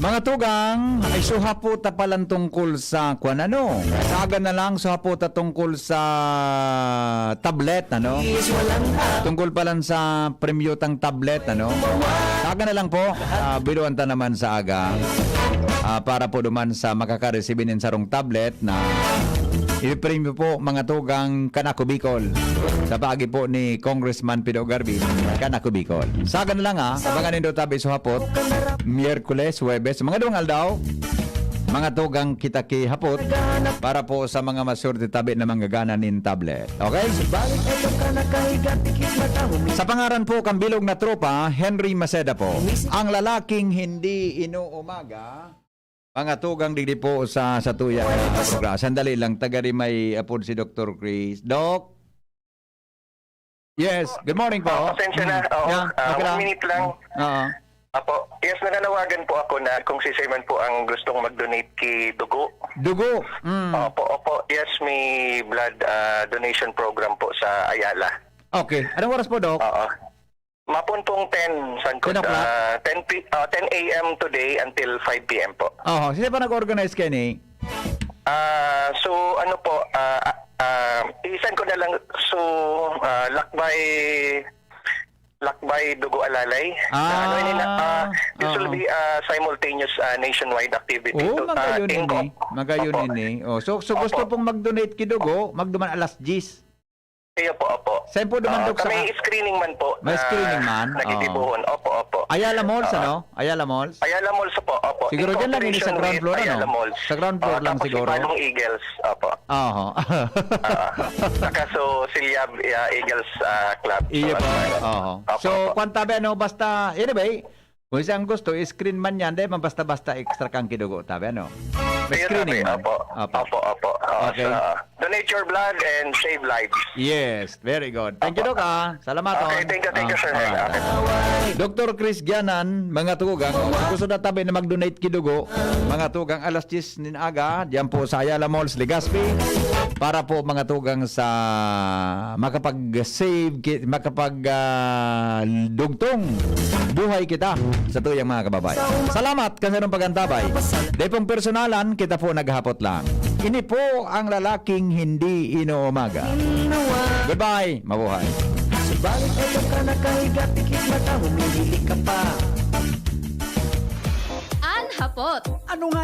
Mga tugang, ay suhaputa palang tungkol sa ano? Saga na lang suhaputa tungkol sa tablet, ano? Tungkol palang sa premyutang tablet, ano? Saga na lang po, biluan ta naman sa aga para po duman sa makakaresibinin sarong tablet na i-premyo po mga tugang Kanako Bicol sa pagi po ni Congressman Pido Garvin Kanako Bicol. Saga na lang abangan nindo tabi sa hapot, Miyerkules, Huwebes, mga duwang aldaw, mga tugang kita ki hapot para po sa mga masurti tabi na manggagana nin tablet. Okay? Sa pangaran po kang bilog na tropa, Henry Maceda po, ang lalaking hindi inuumaga. Mga tugang digdi po sa tuya program. Sandali lang, tagari may apod si Dr. Chris. Doc? Yes, good morning po. Pasensya na. Oo, okay 1 minute lang. Oo. Apo, yes, nananawagan po ako na kung si Sir man po ang gustong mag-donate kay Dugo. Dugo? Opo. Yes, may blood donation program po sa Ayala. Okay. Anong oras po, Doc? Oo. Mapuntong 10, Sankod. 10 a.m. today until 5 p.m. po. Oo. Sino pa nag-organize kayo ni? So, ano po, isan ko na lang, so, Lakbay Dugo Alalay. This will be simultaneous nationwide activity. Magayon ini. So gusto pong mag-donate kay Dugo, magduman alas 10. Iyo po, opo. Saan po dumandok sa... May screening man po. May screening man? Nagtitibuhon. Opo. Ayala Malls, ano? Ayala Malls? Ayala Malls po, opo. Siguro dyan lang ini sa ground floor, ano? Ayala Malls. Sa ground floor lang siguro. Tapos Palong Eagles, opo. Oo. Saka so, Silyab Eagles Club. Iya po. Oo. So, kwantabi, ano, basta, anyway, kung isang gusto, screen man yan, dahil basta-basta extra kang kidugo, tabi, ano? May screening man. Opo. Okay. Donate your blood and save lives. Yes, very good. Thank you, Doc, Salamat. Okay, thank you, sir. Dr. Chris Gianan, mga tugang, gusto na tabi na mag-donate kidugo, mga tugang alas 10 nin aga, diyan po sa Ayala Malls, Legazpi, para po mga tugang sa makapag-save, makapag-dugtong buhay kita sa tuyang mga kababayan. Salamat kasi nung pagantabay. Dahil pong personalan, kita po naghapot lang. Ini po ang lalaking hindi inuumaga. Goodbye, mabuhay. Subalit ito ka nakahiga, tikit mata, humihili ka pa. An Hapot. Ano nga